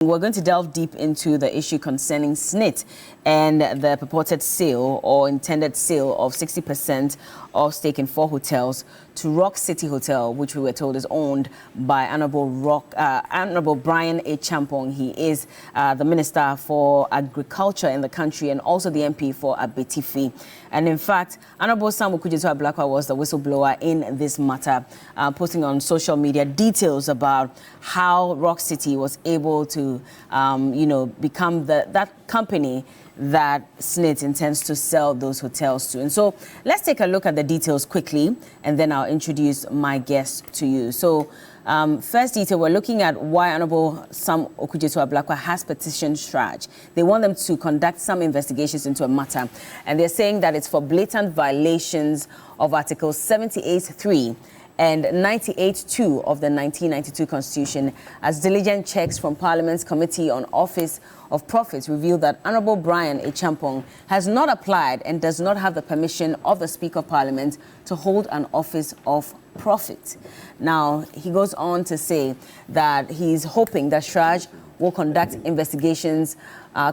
We're going to delve deep into the issue concerning SSNIT and the purported sale or intended sale of 60% of stake in 4 hotels to Rock City Hotel, which we were told is owned by Honorable Brian A. Champong. He is the Minister for Agriculture in the country and also the MP for Abetifi. And in fact, Honorable Sam Ablakwa was the whistleblower in this matter, posting on social media details about how Rock City was able to, become that company that SSNIT intends to sell those hotels to. And so let's take a look at the details quickly, and then I'll introduce my guest to you. So first detail, we're looking at why Honorable Sam Ablakwa has petitioned CHRAJ. They want them to conduct some investigations into a matter, and they're saying that it's for blatant violations of Articles 78.3 and 98.2 of the 1992 Constitution, as diligent checks from Parliament's Committee on Office of Profits revealed that Honorable Brian A. Champong has not applied and does not have the permission of the Speaker of Parliament to hold an office of profit. Now, he goes on to say that he's hoping that CHRAJ will conduct investigations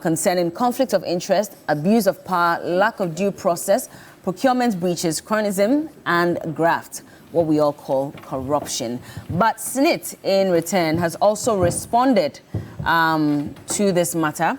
concerning conflict of interest, abuse of power, lack of due process, procurement breaches, cronyism, and graft, what we all call corruption. But SSNIT, in return, has also responded to this matter.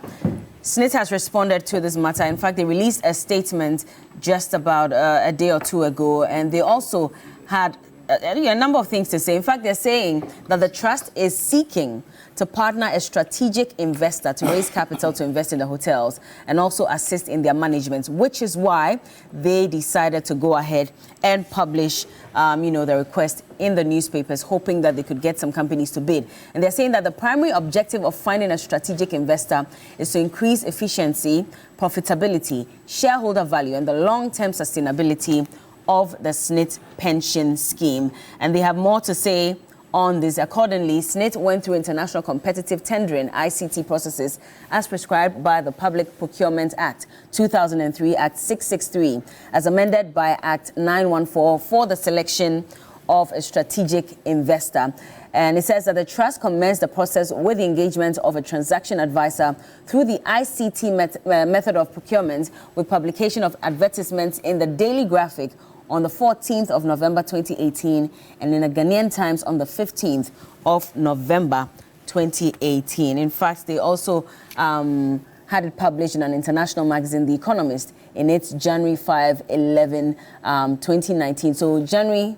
SSNIT has responded to this matter. In fact, they released a statement just about a day or two ago, and they also had a number of things to say. In fact, they're saying that the trust is seeking to partner a strategic investor to raise capital to invest in the hotels and also assist in their management, which is why they decided to go ahead and publish, the request in the newspapers, hoping that they could get some companies to bid. And they're saying that the primary objective of finding a strategic investor is to increase efficiency, profitability, shareholder value, and the long-term sustainability of the SSNIT pension scheme. And they have more to say on this. Accordingly, SSNIT went through international competitive tendering ICT processes as prescribed by the Public Procurement Act 2003, Act 663, as amended by Act 914 for the selection of a strategic investor. And it says that the trust commenced the process with the engagement of a transaction advisor through the ICT method of procurement, with publication of advertisements in the Daily Graphic on the 14th of November 2018 and in the Ghanaian Times on the 15th of November 2018. In fact, they also had it published in an international magazine, The Economist, in its January 5/11, 2019. So January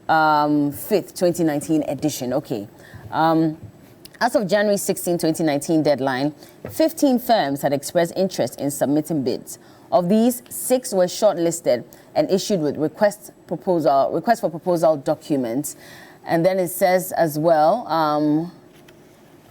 5th, 2019 edition. Okay. As of January 16, 2019 deadline, 15 firms had expressed interest in submitting bids. Of these, 6 were shortlisted and issued with request for proposal documents. And then it says as well,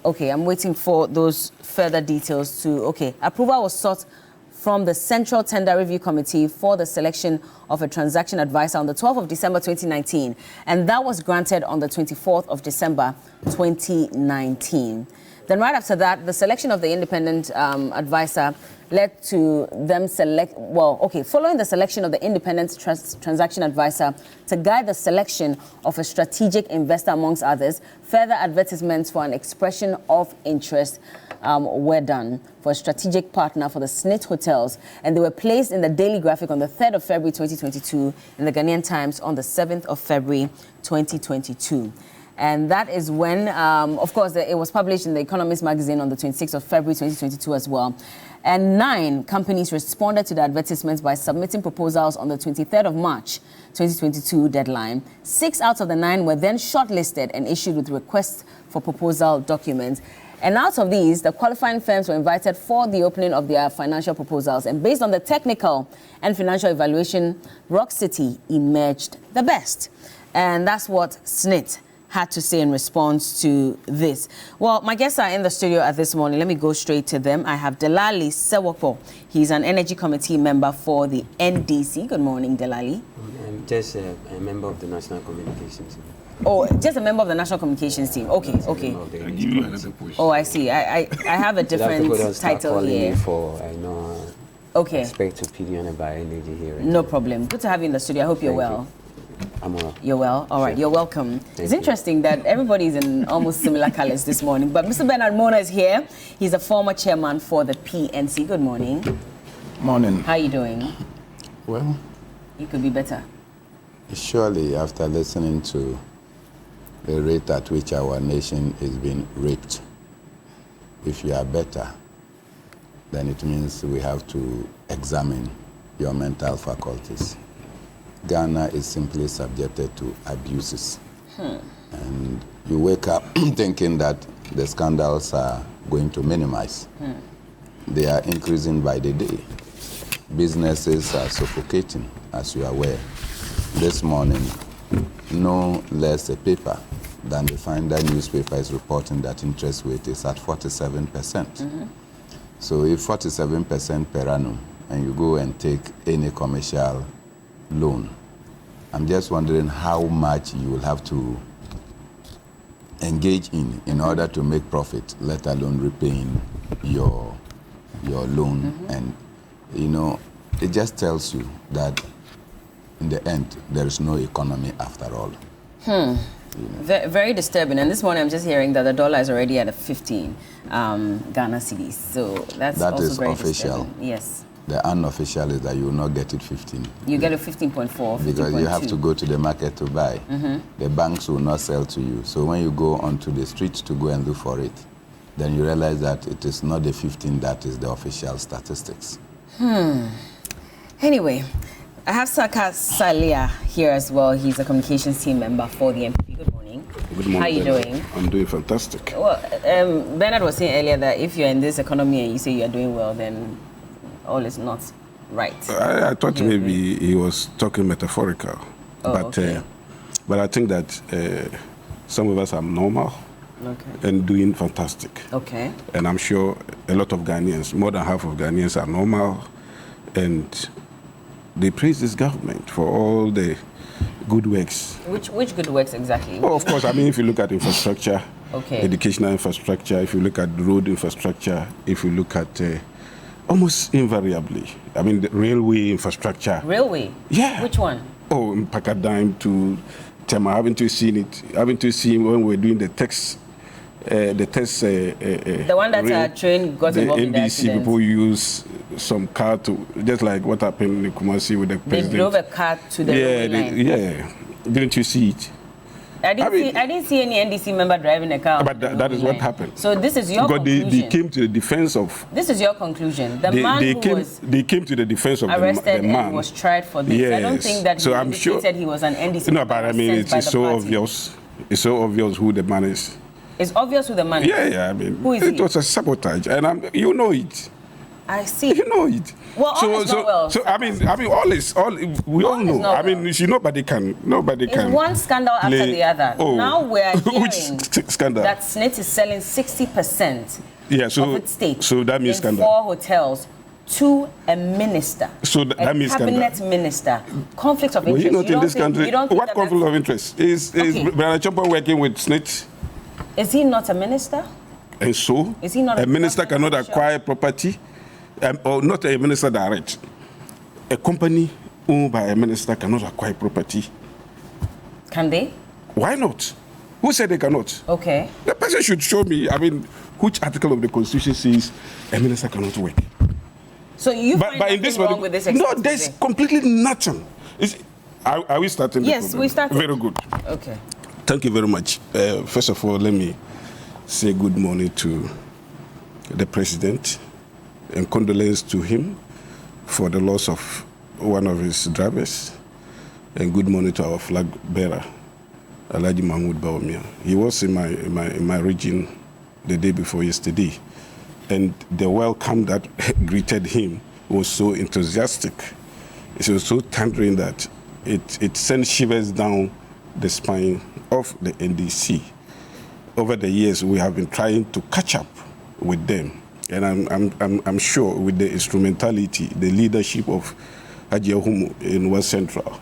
okay, I'm waiting for those further details to, approval was sought from the Central Tender Review Committee for the selection of a transaction advisor on the 12th of December 2019, and that was granted on the 24th of December 2019. Then right after that, the selection of the independent advisor led to them following the selection of the independent transaction advisor to guide the selection of a strategic investor, amongst others, further advertisements for an expression of interest were done for a strategic partner for the SSNIT hotels, and they were placed in the Daily Graphic on the 3rd of February 2022, in the Ghanaian Times on the 7th of February 2022. And that is when, of course, it was published in the Economist magazine on the 26th of February 2022 as well. And 9 companies responded to the advertisements by submitting proposals on the 23rd of March 2022 deadline. 6 out of the 9 were then shortlisted and issued with requests for proposal documents. And out of these, the qualifying firms were invited for the opening of their financial proposals. And based on the technical and financial evaluation, Rock City emerged the best. And that's what SSNIT had to say in response to this. Well, my guests are in the studio at this morning. Let me go straight to them. I have Delali Sewopo. He's an Energy Committee member for the NDC. Good morning, Delali. I'm just a member of the National Communications team. Oh, just a member of the National Communications team. Okay. Oh, I see. I have a different title here. Expect to PD on a bioenergy here. No problem. Good to have you in the studio. I hope you're well. I'm well. You're well? All right, Sure. you're welcome. It's you. interesting that everybody's in almost similar colors this morning, but Mr. Bernard Mona is here. He's a former chairman for the PNC. Good morning. Morning. How are you doing? Well, You could be better. surely after listening to the rate at which our nation is being raped, if you are better, then it means we have to examine your mental faculties. Ghana is simply subjected to abuses. And you wake up thinking that the scandals are going to minimize. They are increasing by the day. Businesses are suffocating, as you are aware. This morning, no less a paper than the Finder newspaper is reporting that interest rate is at 47%. So if 47% per annum, and you go and take any commercial loan, I'm just wondering how much you will have to engage in order to make profit, let alone repaying your loan. And you know, it just tells you that in the end there is no economy after all. Very disturbing. And this morning I'm just hearing that the dollar is already at a 15 Ghana cedis. So that That also is very official. disturbing. Yes. The unofficial is that you will not get it 15. You get a 15.4, 15.2. Because you have to go to the market to buy. The banks will not sell to you. So when you go onto the street to go and look for it, then you realize that it is not the 15 that is the official statistics. Anyway, I have Saka Salia here as well. He's a communications team member for the MPP. Good morning. Good morning. How are you Bernard. doing? I'm doing fantastic. Well, Bernard was saying earlier that if you're in this economy and you say you're doing well, then all is not right. I thought You maybe he was talking metaphorical, Oh, okay. but I think that some of us are normal Okay. and doing fantastic. Okay. And I'm sure a lot of Ghanaians, more than half of Ghanaians, are normal, and they praise this government for all the good works. Which good works exactly? Oh, of course, I mean, if you look at infrastructure, Okay. educational infrastructure, if you look at road infrastructure, if you look at almost invariably, I mean, the railway infrastructure. Railway? Yeah. Which one? Oh, in Pakadime to Tema, haven't you seen it? Haven't you seen when we're doing the text? The one that rail, train got the involved in the NDC accident. people use some car to, just like what happened in Kumasi with the They president. drove a car to the railway line. Yeah. Didn't you see it? I didn't see any NDC member driving a car. But that is what happened. So this is your Because conclusion. they came to the defense of. This is your conclusion. The man who was They came to the defense of arrested the man. and was tried for this. I don't think that So he I'm sure. indicated he was an NDC No, member but I mean, sent by it's the so party. obvious. It's so obvious who the man is. It's obvious who the man is. Yeah. I mean, Who is it he? was a sabotage, and you know it. I see. You know it. Well, all is not well. So I mean, all is all. We all is know. not I mean, well. you see, nobody can. It's one scandal after play- the other. Oh. Now we're Which hearing scandal? that SSNIT is selling 60% Yeah, so- of its stake so that means in scandal. 4 hotels to a minister. So that means scandal. cabinet minister. Conflict of Well, interest. you not in don't this think- country. you don't think What that conflict of interest is Okay. Brian Chompa working with SSNIT? Is he not a minister? And so, Is he not a minister government cannot official? acquire property, or not a minister direct. A company owned by a minister cannot acquire property. Can they? Why not? Who said they cannot? Okay. The person should show me, I mean, which article of the Constitution says a minister cannot work. So you find nothing wrong with this no, exercise there's today? completely nothing. Are we starting the Yes, program? we started. Very good. Okay. Thank you very much. First of all, let me say good morning to the president and condolence to him for the loss of one of his drivers, and good morning to our flag bearer, Alhaji Mahmoud Bawumia. He was in my region the day before yesterday, and the welcome that greeted him was so enthusiastic. It was so thundering that it sent shivers down the spine of the NDC. Over the years, we have been trying to catch up with them, and I'm sure with the instrumentality, the leadership of Haji Ahumu in West Central,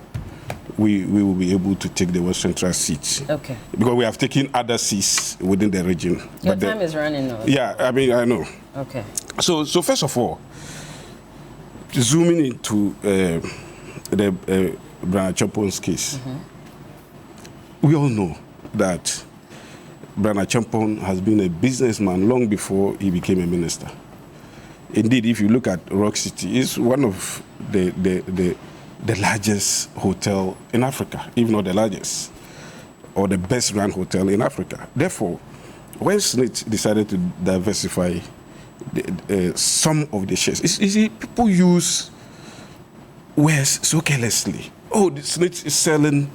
we will be able to take the West Central seats. Okay. Because we have taken other seats within the region. Your time is running now. Yeah, I mean, I know. Okay. So first of all, zooming into the Brana Champon's case. We all know that Brana Champon has been a businessman long before he became a minister. Indeed, if you look at Rock City, it's one of the largest hotel in Africa, if not the largest, or the best run hotel in Africa. Therefore, when SSNIT decided to diversify some of the shares, you see, people use words so carelessly. Oh, the SSNIT is selling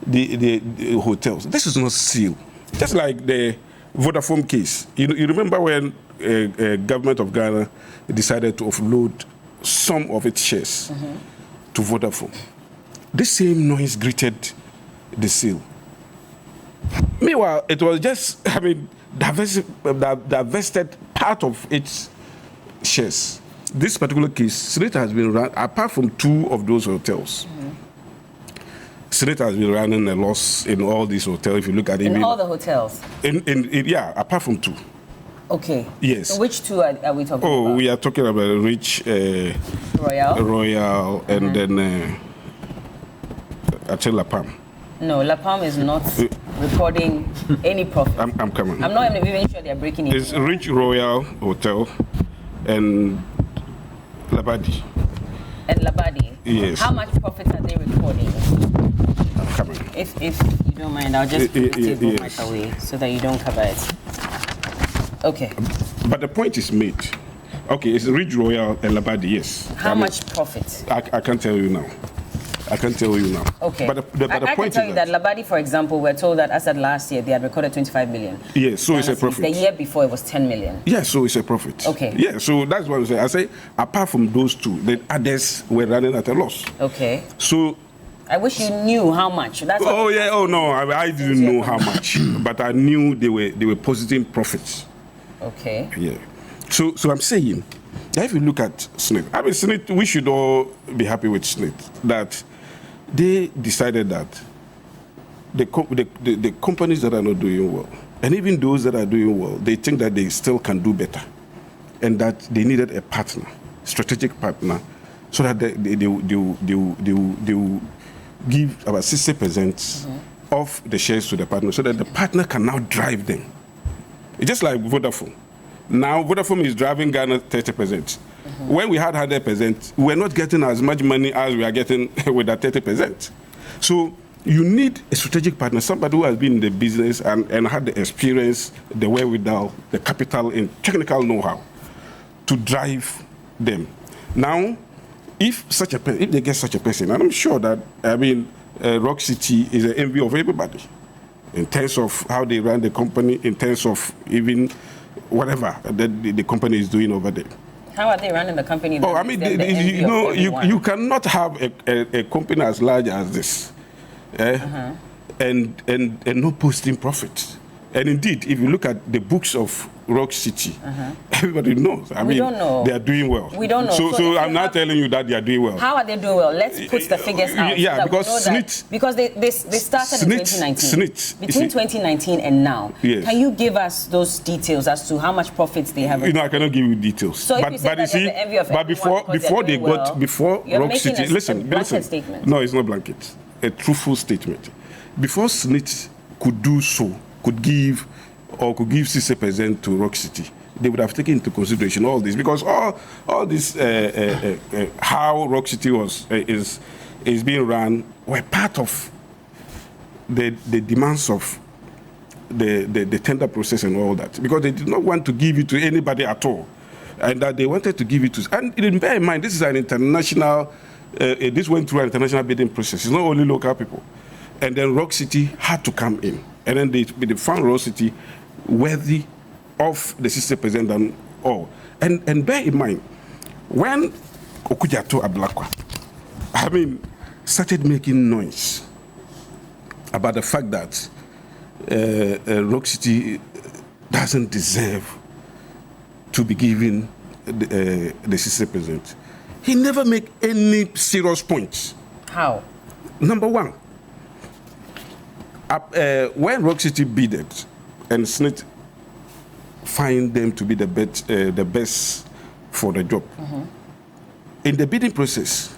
the hotels. This is not seal. Just like the Vodafone case. You remember when government of Ghana decided to offload some of its shares to Vodafone. The same noise greeted the sale. Meanwhile, it was just, divested part of its shares. This particular case, SSNIT has been run, apart from 2 of those hotels, SSNIT has been running a loss in all these hotels. If you look at it, in all the hotels. Yeah, apart from 2. Okay. Yes. So which 2 are we talking about? Oh, we are talking about Rich Royal, and then I tell La Palm. No, La Palm is not recording any profit. I'm coming. I'm not even sure they're breaking it. It's Rich Royal Hotel and Labadi. And Labadi? Yes. How much profit are they recording? I'm coming. If you don't mind, I'll just put the table mic away so that you don't cover it. Okay. But the point is made. Okay, it's Rich Royal and Labadi, yes. How much profit? I can't tell you now. I can't tell you now. Okay. But the I point can tell is you that Labadi, for example, we're told that as at last year, they had recorded 25 million. Yes, so it's a profit. The year before, it was 10 million. Yes, so it's a profit. Okay. Yeah, so that's what I'm saying. I say, apart from those 2, the others were running at a loss. Okay. So I wish you knew how much. That's oh yeah. Oh no. I didn't know how much, but I knew they were positing profits. Okay. Yeah. So I'm saying that if you look at SSNIT, SSNIT, we should all be happy with SSNIT that they decided that the companies that are not doing well, and even those that are doing well, they think that they still can do better, and that they needed a partner, strategic partner, so that they will give about 60% of the shares to the partner, so that the partner can now drive them. It's just like Vodafone. Now Vodafone is driving Ghana 30%. When we had 100%, we're not getting as much money as we are getting with that 30%. So you need a strategic partner, somebody who has been in the business and had the experience, the wherewithal, the capital, and technical know-how to drive them. Now, if they get such a person, and I'm sure that Rock City is an envy of everybody in terms of how they run the company, in terms of even whatever the company is doing over there. How are they running the company? You cannot have a company as large as this, and no posting profit. And indeed, if you look at the books of Rock City, everybody knows. We don't know. They are doing well. We don't know. So I'm not telling you that they are doing well. How are they doing well? Let's put the figures out. Yeah, so because SSNIT... Because they started in 2019. SSNIT. Between 2019 and now. Yes. Can you give us those details as to how much profits they have? I cannot give you details. So if you say that the envy of before Rock City... Listen. Statement. No, it's not blanket. A truthful statement. Before SSNIT could do so, could give 60% to Rock City, they would have taken into consideration all this, because all this how Rock City is being run were part of the demands of the tender process and all that, because they did not want to give it to anybody at all, and that they wanted to give it to. And bear in mind, this is an international. This went through an international bidding process. It's not only local people, and then Rock City had to come in. And then they found Rock City worthy of the 60% and all. And bear in mind, when Okujato Ablakwa, started making noise about the fact that Rock City doesn't deserve to be given the 60%, he never made any serious points. How? Number one, when Rock City bidded and SSNIT find them to be the best for the job, in the bidding process,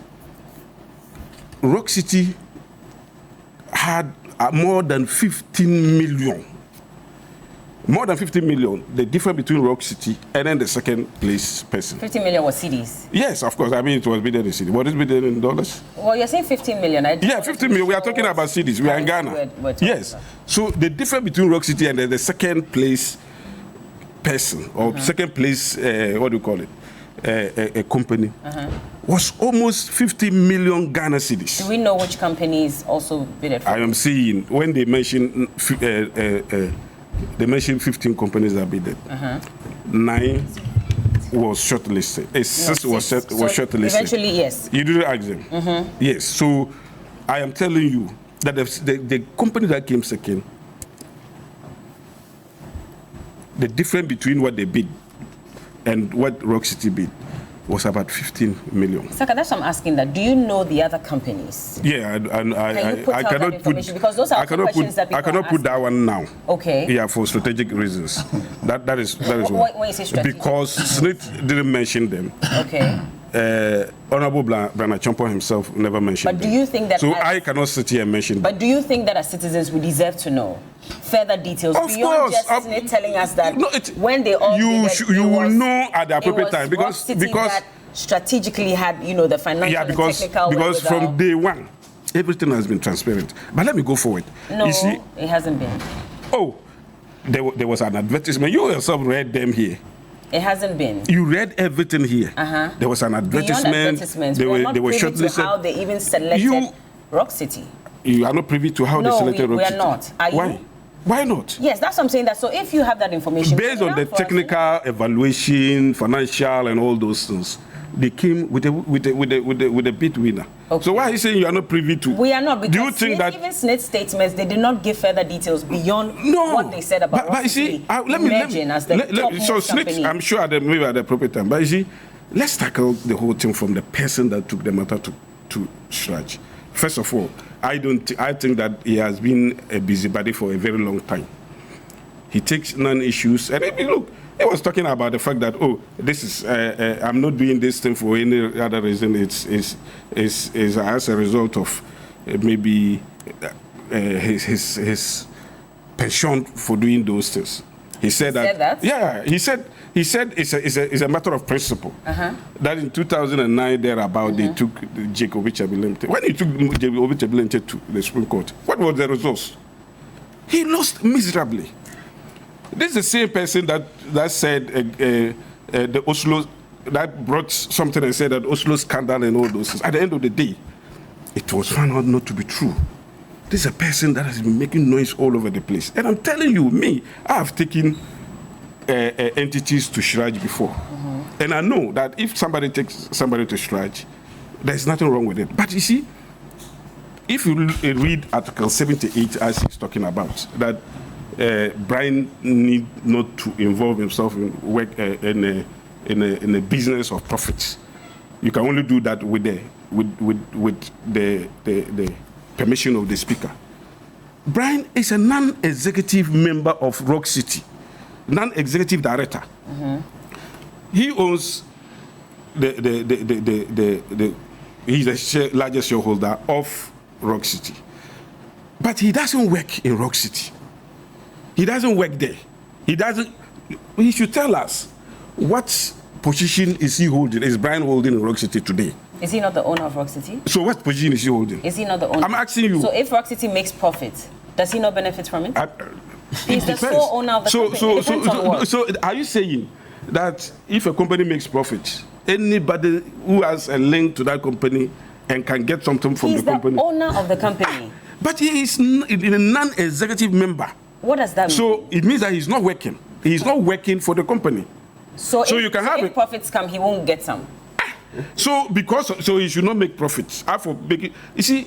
Rock City had more than 15 million. More than 50 million, the difference between Rock City and then the second place person. 50 million was cedis. Yes, of course. I mean, it was bidden in cedi. What is bidden in dollars? Well, you're saying 15 million. Yeah, 15 million. We are talking about cedis. We are in Ghana. Yes. So the difference between Rock City and the second place person or second place, what do you call it? A company was almost 50 million Ghana cedis. Do we know which companies also bid for? I am seeing when they mention 15 companies that bid. 9 was shortlisted. 6 was shortlisted. Eventually, yes. You didn't ask them. Yes. So I am telling you that the company that came second, the difference between what they bid and what Rock City bid was about 15 million. Saka, that's what I'm asking. That do you know the other companies? Yeah, I cannot put because those are questions that people I cannot put that one now. Okay. Yeah, for strategic reasons. that is what. When you say strategic, because SSNIT didn't mention them. Okay. Honorable Brana Chompo himself never mentioned them. But do you think that? So I cannot sit here and mention them. But do you think that as citizens we deserve to know further details beyond just SSNIT telling us that when they all you will know at the appropriate time because that strategically had the financial and technical because from day one everything has been transparent. But let me go forward. No, you see, it hasn't been. Oh, there was an advertisement. You yourself read them here. It hasn't been. You read everything here. There was an advertisement. They were shortlisted. To how they even selected Rock City. You are not privy to how they selected Rock City. We are not. Are Why? you? Why not? Yes, that's what I'm saying. That so if you have that information, based on the technical evaluation, financial, and all those things, they came with a bid winner. Okay. So why are you saying you are not privy to? We are not, because do you think that even SSNIT statements, they did not give further details beyond what they said about but you see, let me so SSNIT, I'm sure maybe at the appropriate time. But you see, let's tackle the whole thing from the person that took the matter to CHRAJ. First of all, I think that he has been a busybody for a very long time. He takes non-issues, and look, he was talking about the fact that this is I'm not doing this thing for any other reason. It's as a result of maybe his pension for doing those things. He said that. Yeah, he said it's a matter of principle. That in 2009 thereabout they took Jacob Limited. When he took Jacob Limited to the Supreme Court, what was the result? He lost miserably. This is the same person that said the Oslo, that brought something and said that Oslo scandal and all those things. At the end of the day, it was found out not to be true. This is a person that has been making noise all over the place. And I'm telling you, I have taken entities to CHRAJ before. And I know that if somebody takes somebody to CHRAJ, there's nothing wrong with it. But you see, if you read Article 78 as he's talking about, that Brian need not to involve himself in work in a business of profits. You can only do that with the permission of the speaker. Brian is a non-executive member of Rock City, non-executive director. He owns he's the largest shareholder of Rock City, but he doesn't work in Rock City. He doesn't work there. He should tell us what position is he holding, is Brian holding in Rock City today. Is he not the owner of Rock City? So what position is he holding? Is he not the owner? I'm asking you. So if Rock City makes profit, does he not benefit from it? He's the sole owner of the company. So are you saying that if a company makes profit, anybody who has a link to that company and can get something from the company? He's the owner of the company. But he is a non-executive member. What does that mean? So it means that he's not working. He's not working for the company. So if profits come, he won't get some. So he should not make profits. You see,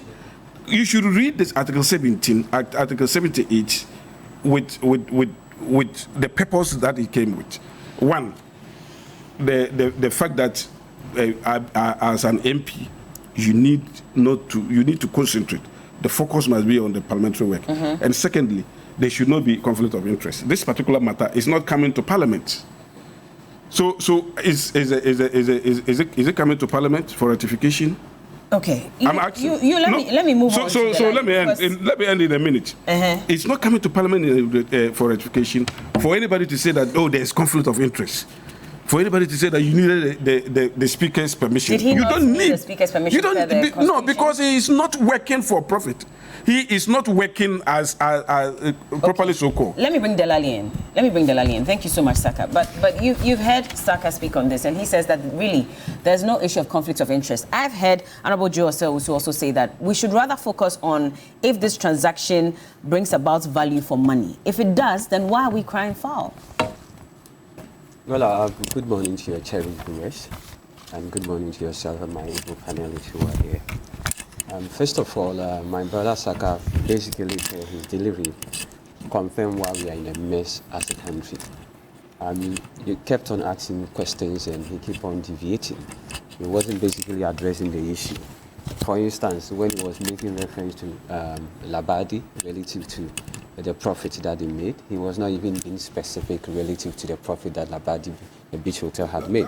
you should read this Article 17, Article 78, with the purpose that it came with. One, the fact that as an MP, you need to concentrate. The focus must be on the parliamentary work. And secondly, there should not be conflict of interest. This particular matter is not coming to Parliament. So is it coming to Parliament for ratification? Okay. I'm asking. Let me move on. So let me end in a minute. It's not coming to Parliament for ratification for anybody to say that there's conflict of interest. For anybody to say that you needed the speaker's permission. Did he you not don't need the speaker's permission? No, because he is not working for profit. He is not working as properly so-called. Let me bring Delali in. Thank you so much, Saka. But you've heard Saka speak on this, and he says that really there's no issue of conflict of interest. I've heard Honorable Joe Osel also say that we should rather focus on if this transaction brings about value for money. If it does, then why are we crying foul? Well, good morning to your cherished viewers, and good morning to yourself and my able panelists who are here. First of all, my brother Saka, basically for his delivery, confirmed why we are in a mess as a country. He kept on asking questions and he kept on deviating. He wasn't basically addressing the issue. For instance, when he was making reference to Labadi relative to the profit that he made, he was not even being specific relative to the profit that Labadi Beach Hotel had made.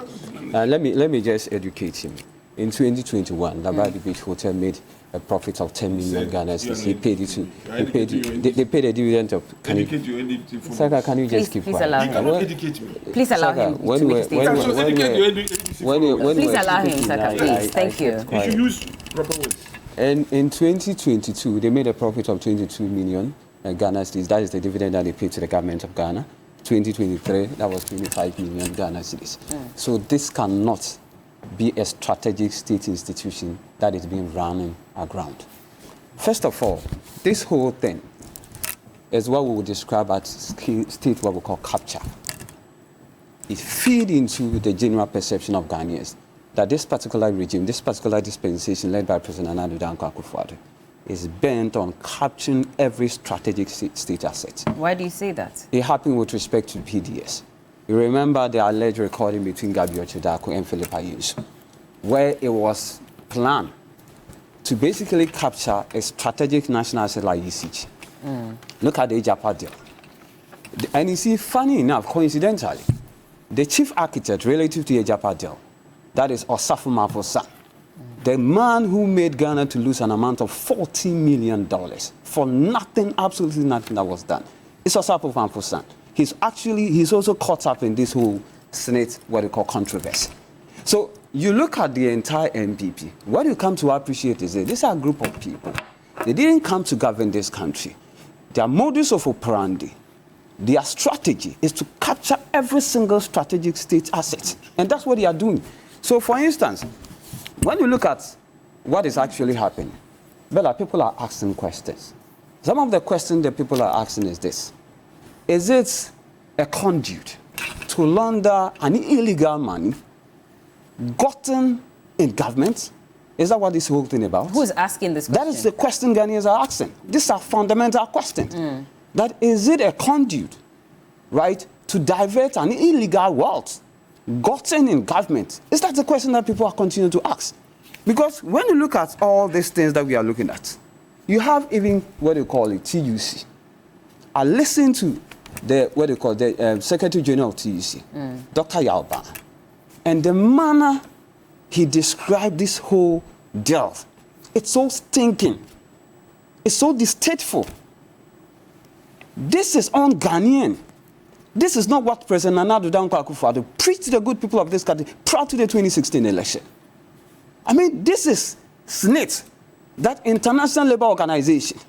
Let me just educate him. In 2021, Labadi Beach Hotel made a profit of 10 million Ghana cedis. They paid a dividend of. Saka, can you just keep quiet? Please allow him to make a statement. Please allow him, Saka, please. Thank you. You should use proper words. And in 2022, they made a profit of 22 million Ghana cedis. That is the dividend that they paid to the government of Ghana. 2023, that was 25 million Ghana cedis. So this cannot be a strategic state institution that is being run aground. First of all, this whole thing is what we would describe as state what we call capture. It feeds into the general perception of Ghanaians that this particular regime, this particular dispensation led by President Nana Danko Akufo-Addo is bent on capturing every strategic state asset. Why do you say that? It happened with respect to PDS. You remember the alleged recording between Gabriel Chodako and Philip Ayuso, where it was planned to basically capture a strategic national asset like ECG. Look at the Ejapa deal. And you see, funny enough, coincidentally, the chief architect relative to the Ejapa deal, that is Osafo Maposa, the man who made Ghana to lose an amount of $40 million for nothing, absolutely nothing that was done. It's Osafo Maposa. He's also caught up in this whole SSNIT, what they call controversy. So you look at the entire MPP. What you come to appreciate is that these are a group of people. They didn't come to govern this country. Their modus of operandi, their strategy is to capture every single strategic state asset. And that's what they are doing. So for instance, when you look at what is actually happening, Bella, people are asking questions. Some of the questions that people are asking is this. Is it a conduit to launder an illegal money gotten in government? Is that what this whole thing about? Who is asking this question? That is the question Ghanaians are asking. These are fundamental questions. That is it a conduit, right, to divert an illegal wealth gotten in government? Is that the question that people are continuing to ask? Because when you look at all these things that we are looking at, you have even what they call it, TUC. I listened to the Secretary General of TUC, Dr. Yalba, and the manner he described this whole deal, it's so stinking, it's so distasteful. This is un-Ghanaian. This is not what President Nana Danko Akufo-Addo preached to the good people of this country prior to the 2016 election. I mean, this is SSNIT, that International Labour Organization,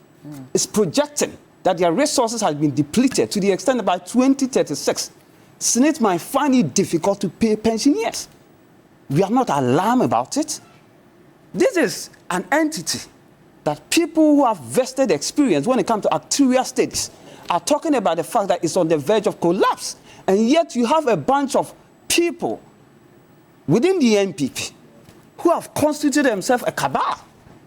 is projecting that their resources have been depleted to the extent that by 2036, SSNIT might find it difficult to pay pensioners. We are not alarmed about it. This is an entity that people who have vested experience when it comes to actuarial studies are talking about the fact that it's on the verge of collapse. And yet you have a bunch of people within the NPP who have constituted themselves a cabal.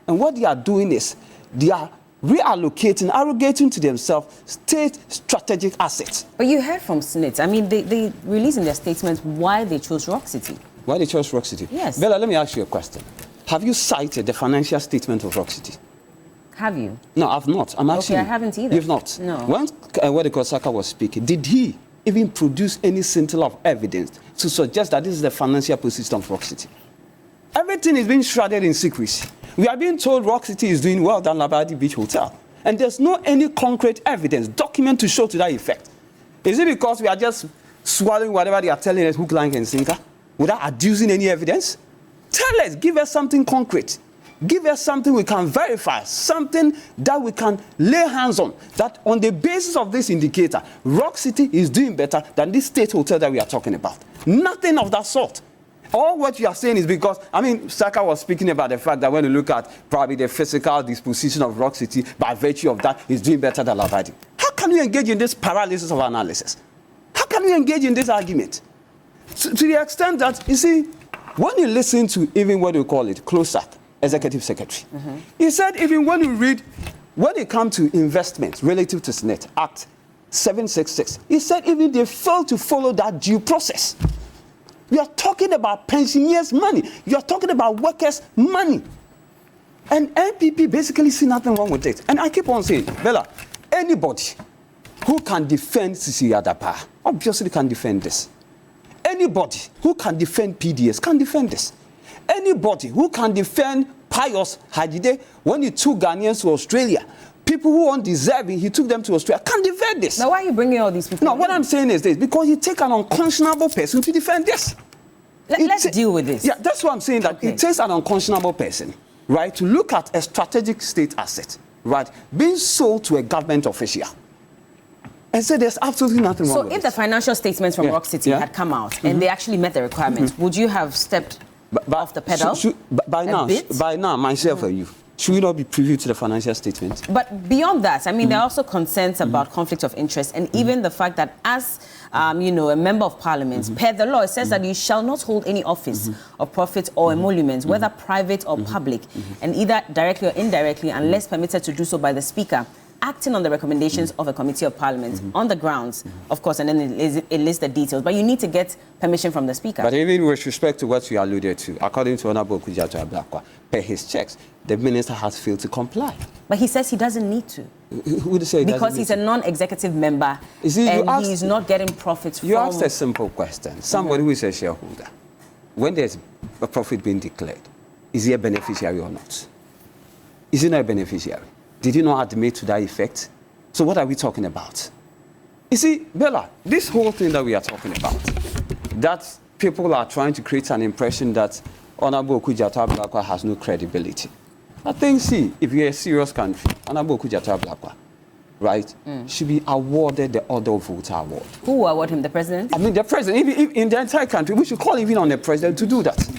And what they are doing is they are reallocating, arrogating to themselves state strategic assets. But you heard from SSNIT. I mean, they released in their statement why they chose Rock City. Why they chose Rock City? Yes. Bella, let me ask you a question. Have you cited the financial statement of Rock City? Have you? No, I've not. I'm asking Okay, I haven't either. You've not? No. When Wadiko Saka was speaking, did he even produce any scintilla of evidence to suggest that this is the financial position of Rock City? Everything is being shrouded in secrecy. We are being told Rock City is doing well than Labadi Beach Hotel. And there's no any concrete evidence, document to show to that effect. Is it because we are just swallowing whatever they are telling us, hook, line, and sinker, without adducing any evidence? Tell us, give us something concrete. Give us something we can verify, something that we can lay hands on, that on the basis of this indicator, Rock City is doing better than this state hotel that we are talking about. Nothing of that sort. All what you are saying is because, I mean, Saka was speaking about the fact that when you look at probably the physical disposition of Rock City, by virtue of that, is doing better than Labadi. How can you engage in this paralysis of analysis? How can you engage in this argument? To the extent that, you see, when you listen to even what we call it, Closak, Executive Secretary, he said even when you read, when it comes to investments relative to SSNIT Act 766, he said even they failed to follow that due process. You are talking about pensioners' money. You are talking about workers' money. And NPP basically see nothing wrong with it. And I keep on saying, Bella, anybody who can defend Sisi Adapa obviously can defend this. Anybody who can defend PDS can defend this. Anybody who can defend Pius Hajide when he took Ghanaians to Australia, people who aren't deserving, he took them to Australia, can defend this. Now, why are you bringing all these people? No, what I'm saying is this, because you take an unconscionable person to defend this. Let's deal with this. Yeah, that's what I'm saying, that Okay. it takes an unconscionable person, right, to look at a strategic state asset, right, being sold to a government official and say there's absolutely nothing wrong with So if this. the financial statements from Rock City had come out and they actually met the requirements, would you have stepped off the pedal? By now, myself and you, should we not be privy to the financial statement? But beyond that, I mean, there are also concerns about conflict of interest, and even the fact that as, you know, a member of parliament, per the law, it says that you shall not hold any office of profit or emoluments, whether private or public, and either directly or indirectly, unless permitted to do so by the Speaker, acting on the recommendations of a committee of parliament on the grounds, of course, and then it lists the details. But you need to get permission from the Speaker. But even with respect to what you alluded to, according to Honorable Kujato Ablakwa, per his checks, the minister has failed to comply. But he says he doesn't need to. Who would say Because he's a non-executive member and he's not getting profits from... You asked a simple question. Somebody who is a shareholder, when there's a profit being declared, is he a beneficiary or not? Is he not a beneficiary? Did you not admit to that effect? So what are we talking about? You see, Bella, this whole thing that we are talking about, that people are trying to create an impression that Honorable Kujato Ablakwa has no credibility. I think, see, if you're a serious country, Honorable Kujato Ablakwa, right, should be awarded the Order of Voter Award. Who will award him, the president? I mean, the president, if in the entire country, we should call even on the president to do that.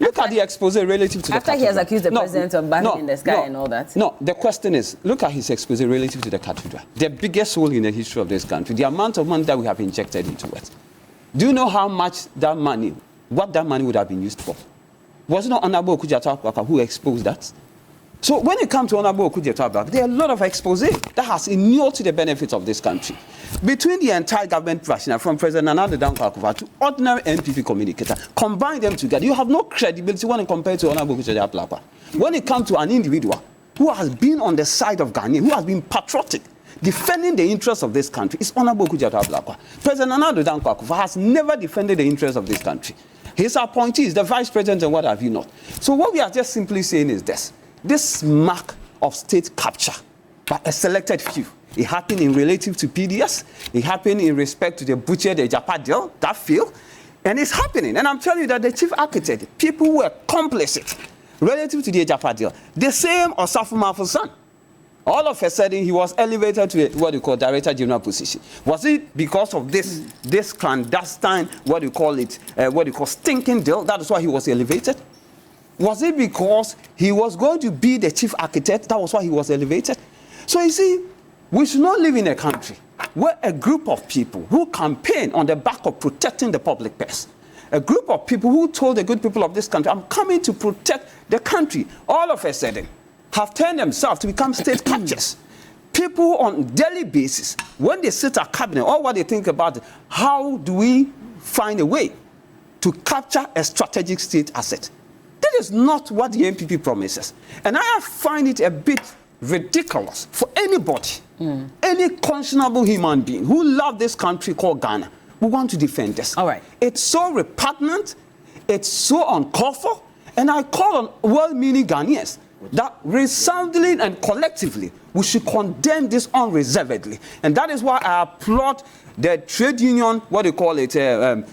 Look at the expose relative to the After he has accused the president of banging in the sky and all that. No, the question is, look at his expose relative to the cathedral. The biggest hole in the history of this country, the amount of money that we have injected into it. Do you know how much that money, what that money would have been used for? Was it not Honorable Kujato Ablakwa who exposed that? So when it comes to Honorable Kujato Ablakwa, there are a lot of expose that has inured to the benefits of this country. Between the entire government rationale, from President Nana Akufo to ordinary NPP communicator, combine them together, you have no credibility when compared to Honorable Kujato Ablakwa. When it comes to an individual who has been on the side of Ghana, who has been patriotic, defending the interests of this country, is Honorable Kujato Ablakwa. President Nana Akufo has never defended the interests of this country. His appointee is the vice president and what have you not. So what we are just simply saying is this mark of state capture by a selected few. It happened in relative to PDS. It happened in respect to the butcher, the Japa deal, that field. And it's happening. And I'm telling you that the chief architect, people who were complicit relative to the Japa deal, the same Osafu Mafu's son. All of a sudden, he was elevated to what you call director general position. Was it because of this clandestine, what you call stinking deal? That is why he was elevated? Was it because he was going to be the chief architect? That was why he was elevated? So you see, we should not live in a country where a group of people who campaign on the back of protecting the public purse, a group of people who told the good people of this country, I'm coming to protect the country, all of a sudden have turned themselves to become state captures. People on a daily basis, when they sit at cabinet, all what they think about, how do we find a way to capture a strategic state asset? That is not what the NPP promises. And I find it a bit ridiculous for anybody, any conscionable human being who loves this country called Ghana, who want to defend this. All right. It's so repugnant, it's so uncalled for, And I call on well-meaning Ghanaians that resoundingly and collectively we should condemn this unreservedly. And that is why I applaud the trade union, what do you call it,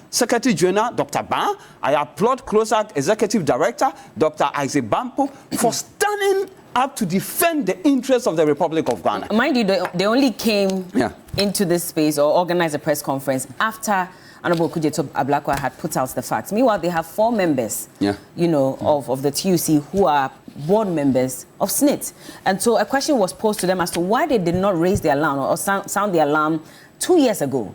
Secretary General, Dr. Ban. I applaud CLOSAC Executive Director, Dr. Isaac Bampo, for standing up to defend the interests of the Republic of Ghana. Mind you, they only came into this space or organized a press conference after Honorable Kujeto Ablakwa had put out the facts. Meanwhile, they have 4 members, you know, of the TUC who are board members of SSNIT. And so a question was posed to them as to why they did not raise the alarm or sound the alarm 2 years ago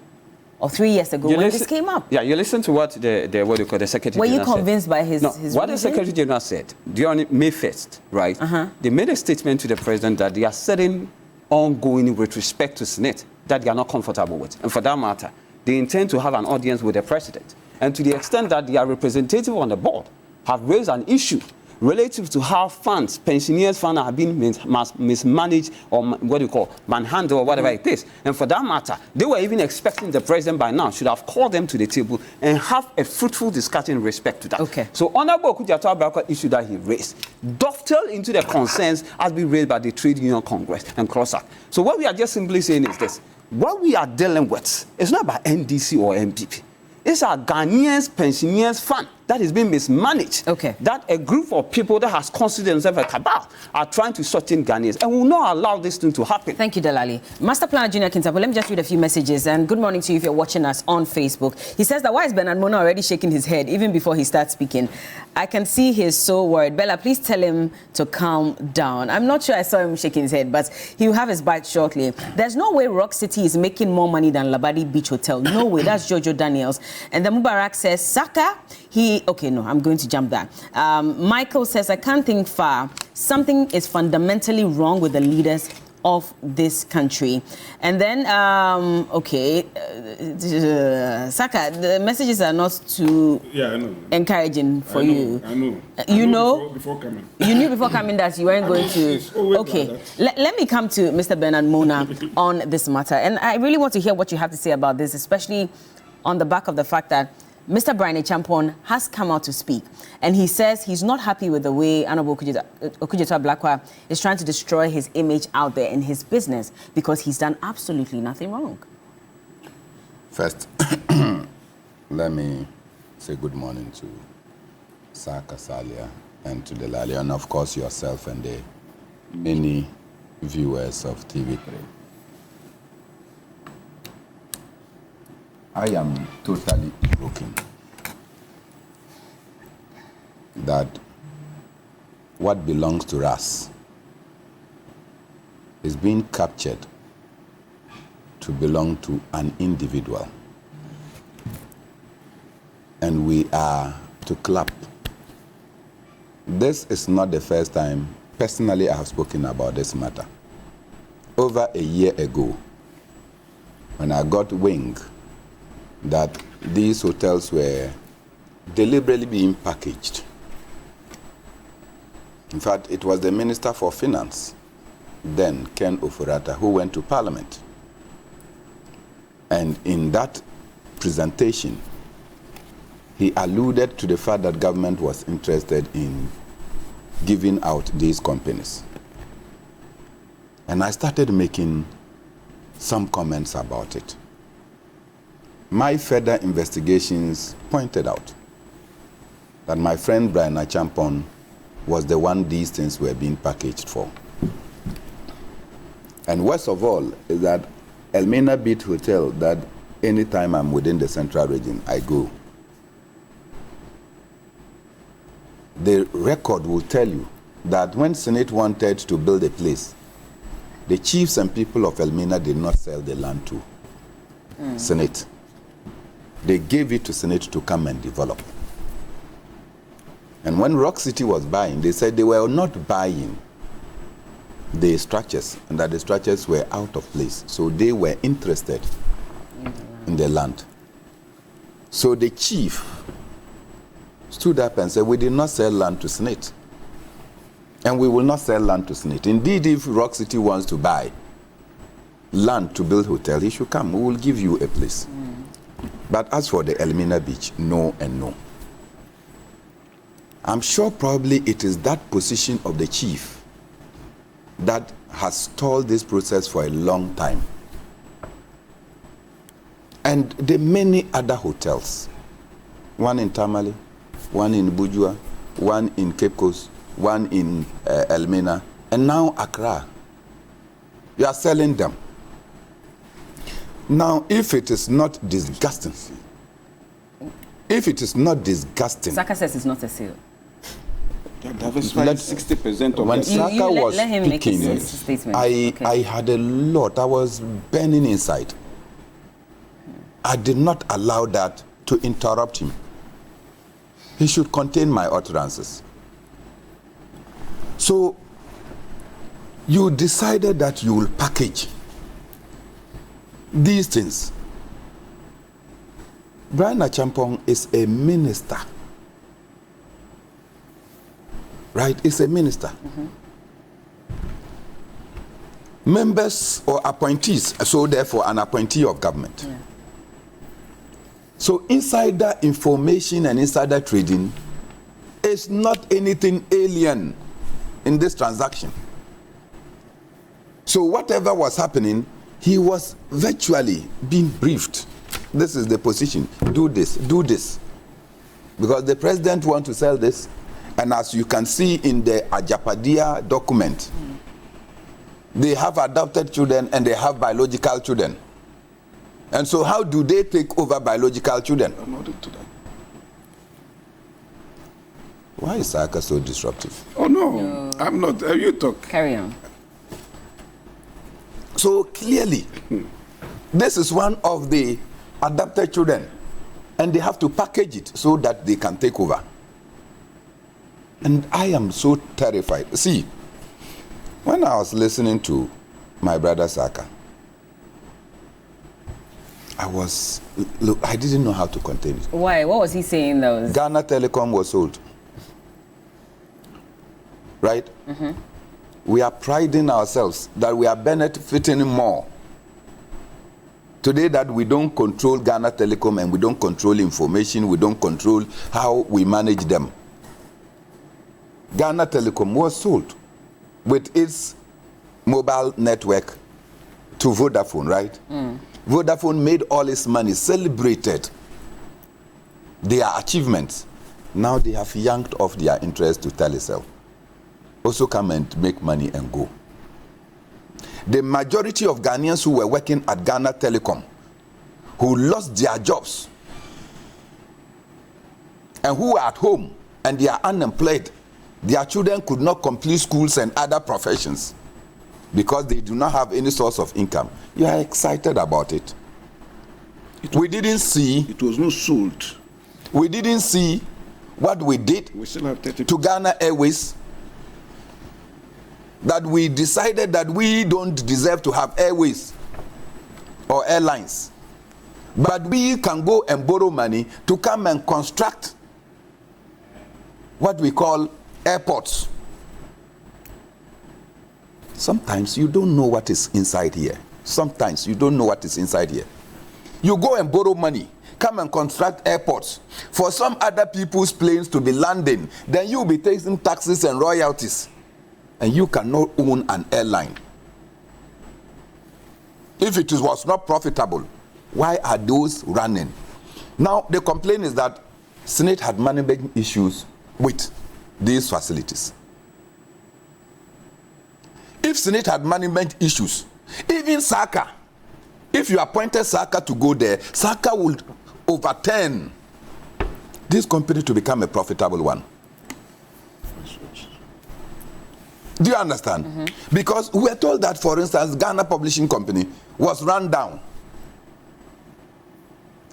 or 3 years ago when this came up. Yeah, you listen to what the what do you call the Secretary General said. Were you convinced by his what the Secretary General said during May 1st, right? They made a statement to the President that there are certain ongoing with respect to SSNIT that they are not comfortable with. And for that matter, they intend to have an audience with the President. And to the extent that their representative on the board have raised an issue relative to how funds, pensioners' funds, are being mismanaged or what do you call, manhandled or whatever it is. And for that matter, they were even expecting the President by now should have called them to the table and have a fruitful discussion in respect to that. Okay. So Honorable Kujeto Ablakwa issue that he raised dovetail into the concerns as been raised by the Trade Union Congress and CLOSAC. So what we are just simply saying is this. What we are dealing with is not about NDC or MPP. It's our Ghanaians pensioners fund that is being mismanaged. Okay. That a group of people that has considered themselves a cabal are trying to shorten Ghanaians, and will not allow this thing to happen. Thank you, Delali. Master Planner Junior Kintapo, let me just read a few messages. And good morning to you if you're watching us on Facebook. He says that why is Bernard Mona already shaking his head even before he starts speaking? I can see he's so worried. Bella, please tell him to calm down. I'm not sure I saw him shaking his head, but he will have his bite shortly. There's no way Rock City is making more money than Labadi Beach Hotel. No way. That's Jojo Daniels. And then Mubarak says, Saka, okay, no, I'm going to jump that. Michael says, I can't think far. Something is fundamentally wrong with the leaders of this country. And then, Saka, the messages are not too encouraging for you. I know. You know? Before coming. You knew before coming that you weren't going to. Okay, let me come to Mr. Bernard Mona on this matter. And I really want to hear what you have to say about this, especially on the back of the fact that Mr. Brian Champon has come out to speak, and he says he's not happy with the way Honorable Kujeto Ablakwa is trying to destroy his image out there in his business because he's done absolutely nothing wrong. First, let me say good morning to Saka Salia and to Delali, and of course yourself and the many viewers of TV3. I am totally broken that what belongs to us is being captured to belong to an individual. And we are to clap. This is not the first time, personally, I have spoken about this matter. Over a year ago, when I got wind that these hotels were deliberately being packaged. In fact, it was the Minister for Finance, then Ken Ofurata, who went to Parliament. And in that presentation, he alluded to the fact that government was interested in giving out these companies. And I started making some comments about it. My further investigations pointed out that my friend Brian Champon was the one these things were being packaged for. And worst of all is that Elmina Beach Hotel, that anytime I'm within the central region, I go. The record will tell you that when SSNIT wanted to build a place, the chiefs and people of Elmina did not sell the land to SSNIT. They gave it to SSNIT to come and develop. And when Rock City was buying, they said they were not buying the structures, and that the structures were out of place. So they were interested in the land. So the chief stood up and said, we did not sell land to SSNIT. And we will not sell land to SSNIT. Indeed, if Rock City wants to buy land to build hotel, he should come. We will give you a place. But as for the Elmina Beach, no and no. I'm sure probably it is that position of the chief that has stalled this process for a long time. And the many other hotels, one in Tamale, one in Bujua, one in Cape Coast, one in Elmina, and now Accra. You are selling them. Now, if it is not disgusting, Saka says it's not a sale. Diversified 60% of when the Saka was let him make speaking, his statement. I had a lot. I was burning inside. I did not allow that to interrupt him. He should contain my utterances. So, you decided that you will package these things. Brian Achampong is a minister. Right? He's a minister. Mm-hmm. Members or appointees, so therefore an appointee of government. Yeah. So insider information and insider trading is not anything alien in this transaction. So whatever was happening, he was virtually being briefed. This is the position. Do this, do this. Because the president wants to sell this. And as you can see in the Ajapadia document, they have adopted children and they have biological children. And so how do they take over biological children? I'm not into that. Why is Saka so disruptive? Oh, no. I'm not. You talk. Carry on. So clearly, this is one of the adopted children. And they have to package it so that they can take over. And I am so terrified. See, when I was listening to my brother Saka, I didn't know how to contain it. Why? What was he saying though? Ghana Telecom was sold. Right? Mm-hmm. We are priding ourselves that we are benefiting more. Today that we don't control Ghana Telecom and we don't control information, we don't control how we manage them. Ghana Telecom was sold with its mobile network to Vodafone, right? Mm. Vodafone made all its money, celebrated their achievements. Now they have yanked off their interest to Telecel. Also come and make money and go. The majority of Ghanaians who were working at Ghana Telecom, who lost their jobs, and who are at home and they are unemployed, their children could not complete schools and other professions because they do not have any source of income. You are excited about it. We didn't see. It was not sold. We didn't see what we did we still have 30%. To Ghana Airways. That we decided that we don't deserve to have airways or airlines. But we can go and borrow money to come and construct what we call airports. Sometimes you don't know what is inside here. Sometimes you don't know what is inside here. You go and borrow money, come and construct airports for some other people's planes to be landing. Then you'll be taking taxes and royalties. And you cannot own an airline. If it was not profitable, why are those running? Now, the complaint is that SSNIT had management issues with these facilities. If SSNIT had management issues, even Saka, if you appointed Saka to go there, Saka would overturn this company to become a profitable one. Do you understand? Mm-hmm. Because we were told that, for instance, Ghana Publishing Company was run down.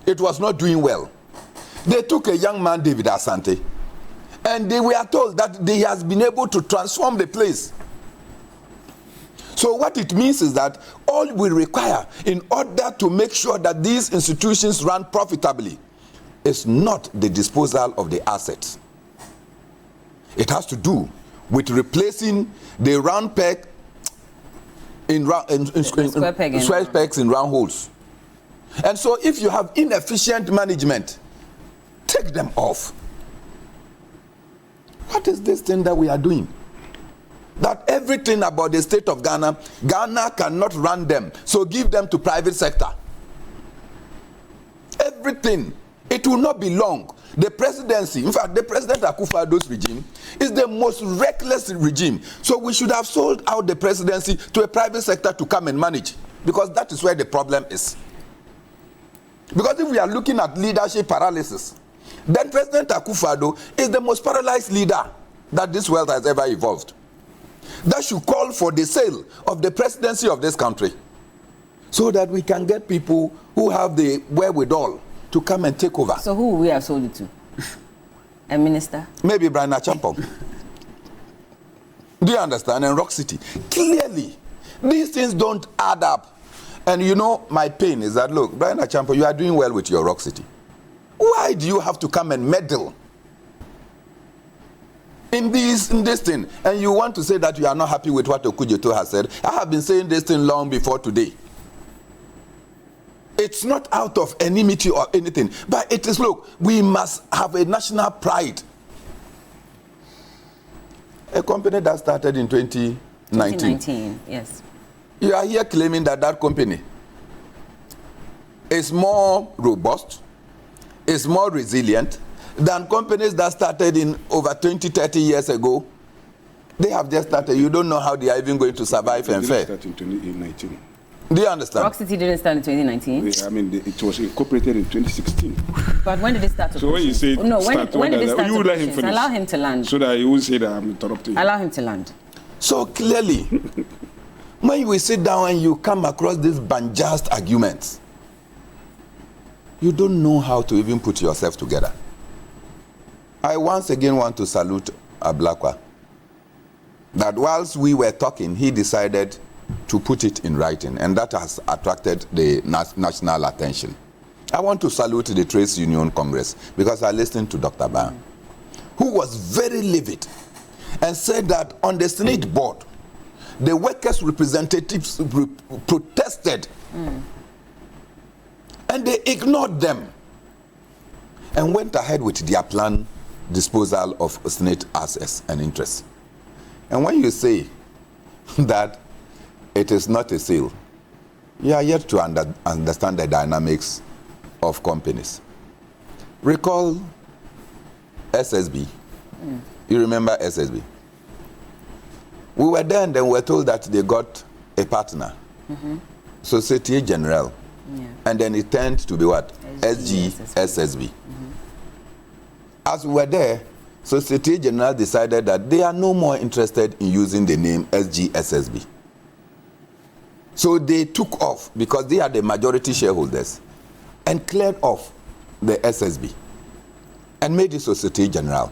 It was not doing well. They took a young man, David Asante, and they were told that he has been able to transform the place. So what it means is that all we require in order to make sure that these institutions run profitably is not the disposal of the assets. It has to do with replacing the round peg in square pegs in round holes. And so if you have inefficient management, take them off. What is this thing that we are doing? That everything about the state of Ghana, Ghana cannot run them, so give them to private sector. Everything. It will not be long. The presidency, in fact, the President Akufo-Addo's regime is the most reckless regime. So we should have sold out the presidency to a private sector to come and manage, because that is where the problem is. Because if we are looking at leadership paralysis, then President Akufo-Addo is the most paralyzed leader that this world has ever evolved. That should call for the sale of the presidency of this country, so that we can get people who have the wherewithal to come and take over. So who will we have sold it to? A minister? Maybe Brian Achampong. Do you understand? And Rock City. Clearly, these things don't add up. And you know, my pain is that, look, Brian Achampong, you are doing well with your Rock City. Why do you have to come and meddle in this thing? And you want to say that you are not happy with what Okujeto has said? I have been saying this thing long before today. It's not out of enmity or anything, but it is, look, we must have a national pride. A company that started in 2019. Yes. You are here claiming that that company is more robust, is more resilient than companies that started in over 20, 30 years ago. They have just started. You don't know how they are even going to survive and fare. It started in 2019. Do you understand? Rock City didn't start in 2019. I mean, it was incorporated in 2016. But when did it start? So when you say when did it start? you let him finish. Allow him to land. So that he won't say that I'm interrupting. Allow him to land. So clearly, when we sit down and you come across these banjast arguments, you don't know how to even put yourself together. I once again want to salute Ablakwa. That whilst we were talking, he decided to put it in writing, and that has attracted the national attention. I want to salute the Trades Union Congress, because I listened to Dr. Ban, who was very livid and said that on the SSNIT board, the workers' representatives protested and they ignored them and went ahead with their planned disposal of SSNIT assets and interests. And when you say that it is not a sale, you are yet to understand the dynamics of companies. Recall SSB. You remember SSB? We were there and then we were told that they got a partner, Société Générale, and then it turned to be what? SSB. As we were there, Société Générale decided that they are no more interested in using the name SSB. So they took off, because they are the majority shareholders, and cleared off the SSB and made it Société Générale.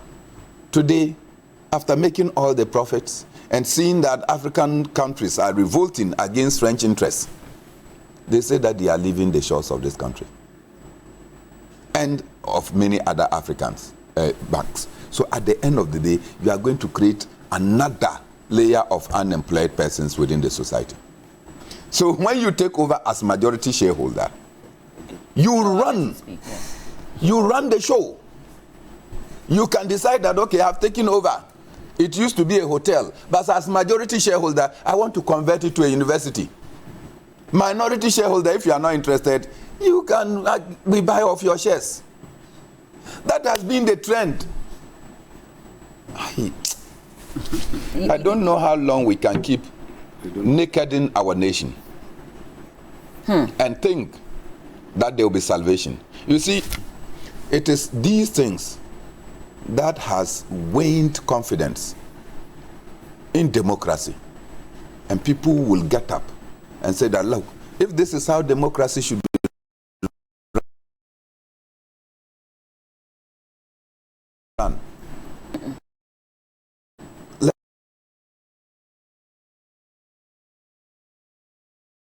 Today, after making all the profits and seeing that African countries are revolting against French interests, they say that they are leaving the shores of this country and of many other Africans banks. So at the end of the day, you are going to create another layer of unemployed persons within the society. So when you take over as majority shareholder, you run the show. You can decide that, okay, I've taken over. It used to be a hotel, but as majority shareholder, I want to convert it to a university. Minority shareholder, if you are not interested, you can we buy off your shares. That has been the trend. I don't know how long we can keep nakeding our nation and think that there will be salvation. You see, it is these things that has waned confidence in democracy, and people will get up and say that, look, if this is how democracy should be run,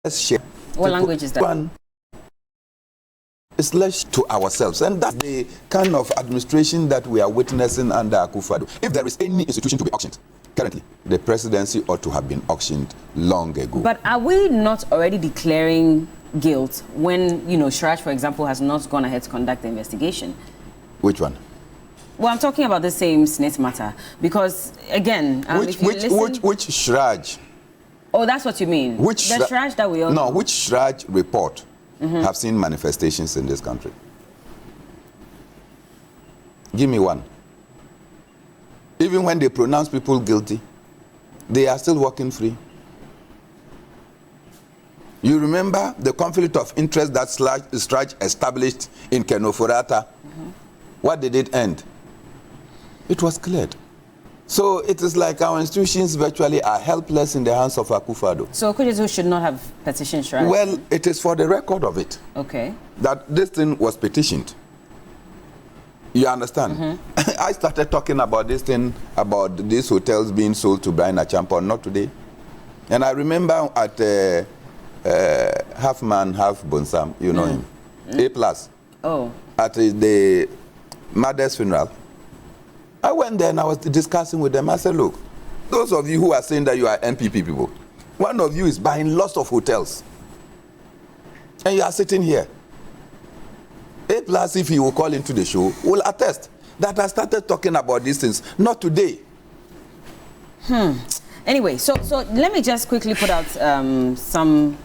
let's share. What language is that? One is less to ourselves, and that's the kind of administration that we are witnessing under Akufo-Addo. If there is any institution to be auctioned currently, the presidency ought to have been auctioned long ago. But are we not already declaring guilt when, CHRAJ, for example, has not gone ahead to conduct the investigation? Which one? Well, I'm talking about the same SSNIT matter because, again, which CHRAJ? Oh, that's what you mean. The CHRAJ that we all know. Which CHRAJ report have seen manifestations in this country? Give me one. Even when they pronounce people guilty, they are still walking free. You remember the conflict of interest that CHRAJ established in Kenoforata? What did it end? It was cleared. So it is like our institutions virtually are helpless in the hands of Akufo-Addo. So Kujezu should not have petitioned CHRAJ? Well, it is for the record of it. Okay. That this thing was petitioned. You understand? I started talking about this thing, about these hotels being sold to Brian Achampon, not today. And I remember at Half Man, Half Bonsam, you know him, A+. Oh. At the mother's funeral. I went there and I was discussing with them. I said, look, those of you who are saying that you are NPP people, one of you is buying lots of hotels. And you are sitting here. A+, if he will call into the show, will attest that I started talking about these things, not today. Anyway, so let me just quickly put out some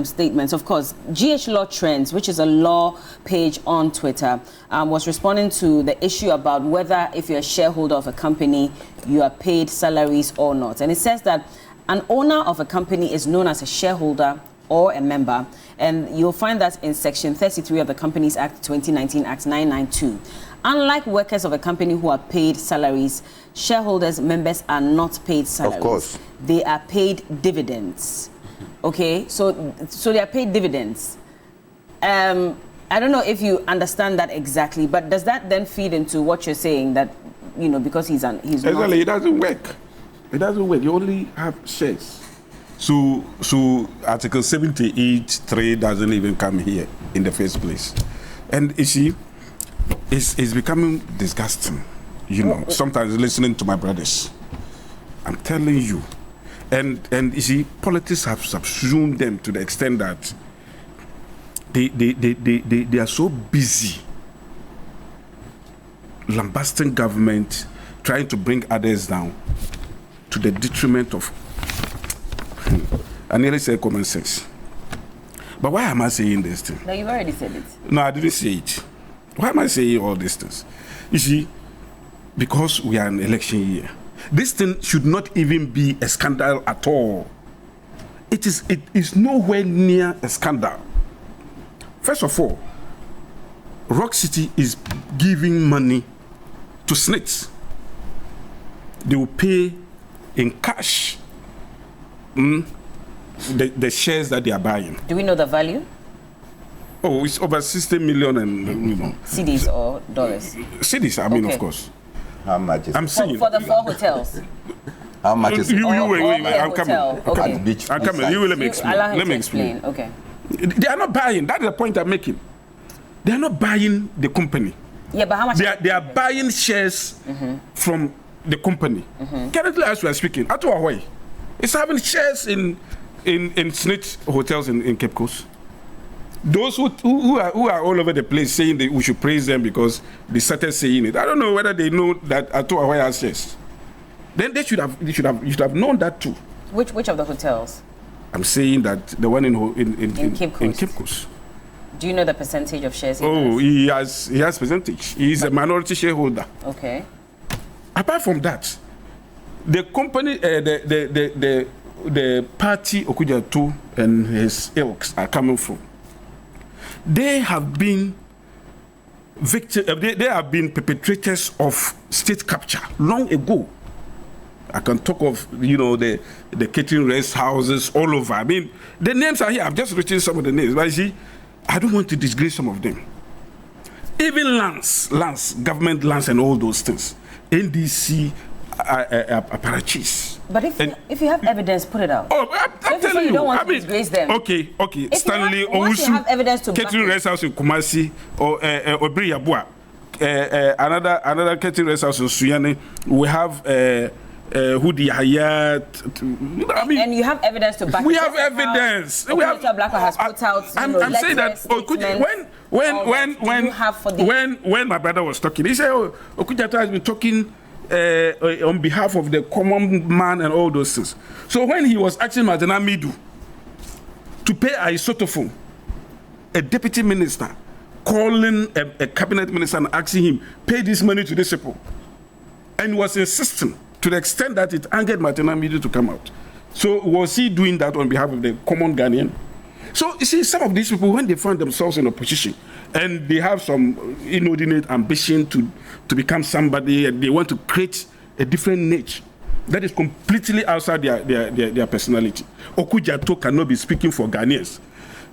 statements. Of course, GH Law Trends, which is a law page on Twitter, was responding to the issue about whether if you're a shareholder of a company, you are paid salaries or not. And it says that an owner of a company is known as a shareholder or a member, and you'll find that in Section 33 of the Companies Act 2019, Act 992. Unlike workers of a company who are paid salaries, shareholders, members are not paid salaries. Of course. They are paid dividends. Okay, so they are paid dividends. I don't know if you understand that exactly, but does that then feed into what you're saying that, you know, because he's exactly, it doesn't work. It doesn't work. You only have shares. So Article 78(3) doesn't even come here in the first place. And you see, it's becoming disgusting. You know, sometimes listening to my brothers, I'm telling you. And you see, politics have subsumed them to the extent that they are so busy lambasting government, trying to bring others down to the detriment of, I nearly say common sense. But why am I saying this thing? No, you've already said it. No, I didn't say it. Why am I saying all these things? You see, because we are in election year. This thing should not even be a scandal at all. It is nowhere near a scandal. First of all, Rock City is giving money to SSNIT. They will pay in cash the shares that they are buying. Do we know the value? Oh, it's over 60 million and, you know. CDs or dollars? CDs, I mean, of course. How much is I'm saying for the 4 hotels. How much is wait, I'm coming. Okay. I'm coming. You will let me explain. Let me explain. Okay. They are not buying. That is the point I'm making. They are not buying the company. Yeah, but how much? They are buying shares from the company. Currently, as we are speaking, Ato Ahoy is having shares in SSNIT Hotels in Cape Coast. Those who are all over the place saying that we should praise them because they started saying it. I don't know whether they know that Ato Ahoy has shares. Then they should have known that too. Which of the hotels? I'm saying that the one in Cape Coast. Do you know the percentage of shares? He has percentage. He is a minority shareholder. Okay. Apart from that, the company, the party Okudzeto and his ilks are coming from. They have been they have been perpetrators of state capture long ago. I can talk of, you know, the catering rest houses all over. I mean, the names are here. I've just written some of the names. But you see, I don't want to disgrace some of them. Even lands, government lands and all those things. NDC apparatchiks. But if you have evidence, put it out. Oh, I'm telling you. You don't want to disgrace them. Okay. Stanley once you have evidence to catering rest house in Kumasi or Obri Yabua. Another catering rest house in Suyane. We have Hudi Hayat. I mean, and you have evidence to back. We have evidence. Ablakwa has put out. I'm saying that when my brother was talking, he said, "Oh, Okudjato has been talking on behalf of the common man and all those things." So when he was asking Madana Midu to pay a isotophone, a deputy minister calling a cabinet minister and asking him, "Pay this money to these people," and was insisting to the extent that it angered Madana Midu to come out. So was he doing that on behalf of the common Ghanaian? So you see, some of these people, when they find themselves in opposition and they have some inordinate ambition to become somebody, and they want to create a different niche that is completely outside their personality. Okudjato cannot be speaking for Ghanaians.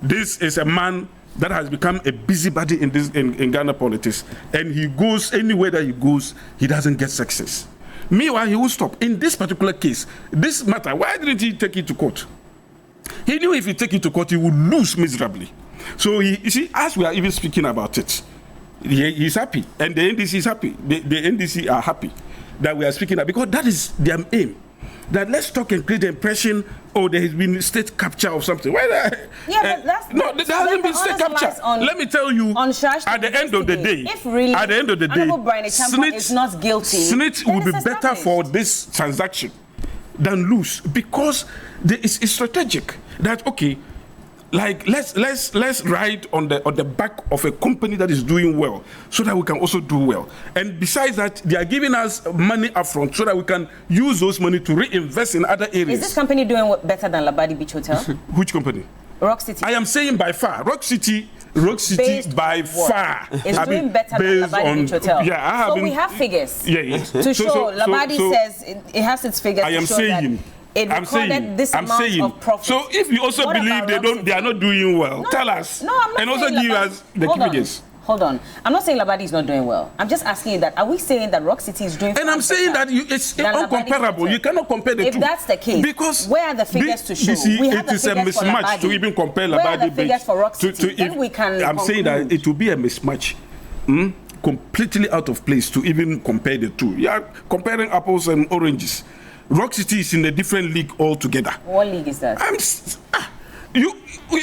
This is a man that has become a busybody in Ghana politics, and he goes anywhere that he goes, he doesn't get success. Meanwhile, he will stop. In this particular case, this matter, why didn't he take it to court? He knew if he take it to court, he would lose miserably. So, you see, as we are even speaking about it, he's happy. And the NDC is happy. The NDC are happy that we are speaking about, because that is their aim. That let's talk and create the impression, there has been state capture of something. Well, but that's no, there hasn't been state capture. Let me tell you, at the end of the day, SSNIT is not guilty, SSNIT will be better for this transaction than lose, because it's strategic. That like let's ride on the back of a company that is doing well, so that we can also do well. And besides that, they are giving us money upfront so that we can use those money to reinvest in other areas. Is this company doing better than Labadi Beach Hotel? Which company? Rock City. I am saying by far. Rock City by far is doing better than Labadi Beach Hotel. Yeah, so we have figures. Yeah. To show. Labadi says it has its figures. I am saying. This amount of profit. So if you also believe they are not doing well, tell us. No, I'm not. And also give us the figures. Hold on. I'm not saying Labadi is not doing well. I'm just asking you that. Are we saying that Rock City is doing well? And I'm saying that it's uncomparable. You cannot compare the two. If that's the case, because where are the figures to show? It is a mismatch to even compare Labadi. Where are the figures for Rock City? Then we can I'm saying that it will be a mismatch. Completely out of place to even compare the two. You are comparing apples and oranges. Rock City is in a different league altogether. What league is that? You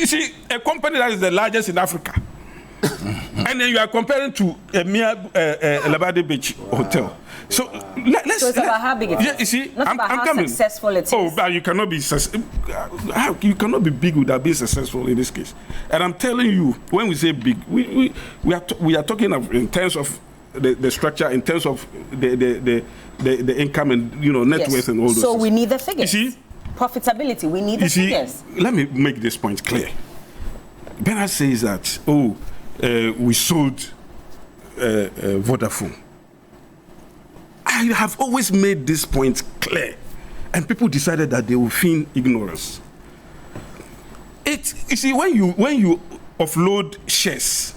see, a company that is the largest in Africa. And then you are comparing to a mere Labadi Beach Hotel. So let's. So it's about how big it is. Yeah, you see, not about how successful it is. Oh, but you cannot be big without being successful in this case. And I'm telling you, when we say big, we are talking of in terms of the structure, in terms of the income and net worth and all those. So things. we need the figures. You see, profitability. We need the figures. Let me make this point clear. Bernard says that we sold Vodafone. I have always made this point clear, and people decided that they will feign ignorance. You see, when you offload shares,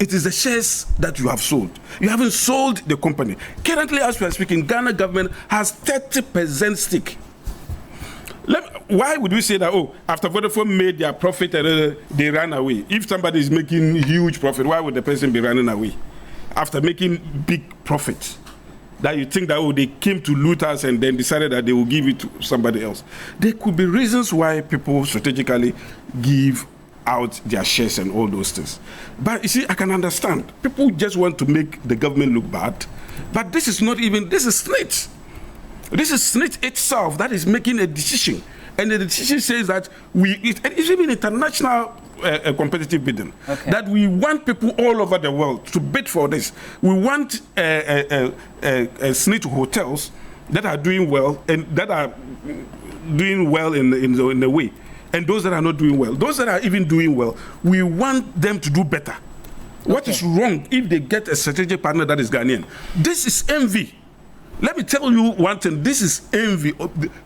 it is the shares that you have sold. You haven't sold the company. Currently, as we are speaking, Ghana government has 30% stake. Why would we say that, after Vodafone made their profit and they ran away? If somebody is making huge profit, why would the person be running away? After making big profits, that you think that, they came to loot us and then decided that they will give it to somebody else. There could be reasons why people strategically give out their shares and all those things. But you see, I can understand. People just want to make the government look bad. But this is SSNIT. This is SSNIT itself that is making a decision. And the decision says that it's even international competitive bidding. Okay. That we want people all over the world to bid for this. We want SSNIT hotels that are doing well and that are doing well in a way. And those that are not doing well, those that are even doing well, we want them to do better. Okay. What is wrong if they get a strategic partner that is Ghanaian? This is envy. Let me tell you one thing. This is envy.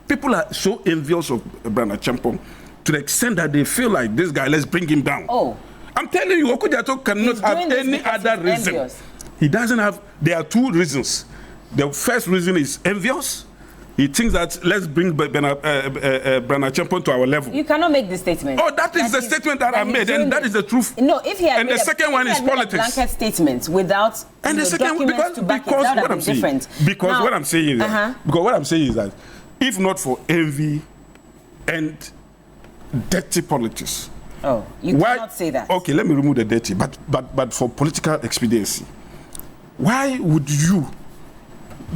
People are so envious of Brana Champong to the extent that they feel like this guy, let's bring him down. I'm telling you, Okudjato cannot have any other reason. Envious. He doesn't have. There are two reasons. The first reason is envious. He thinks that let's bring Brana Champong to our level. You cannot make this statement. That is the statement that I made, and that is the truth. No, if he had and the second one is politics. Blanket statement without documents to back it, that would have been different. Because what I'm saying is that if not for envy and dirty politics, Oh, you cannot say that. Okay, let me remove the dirty. But for political expediency, why would you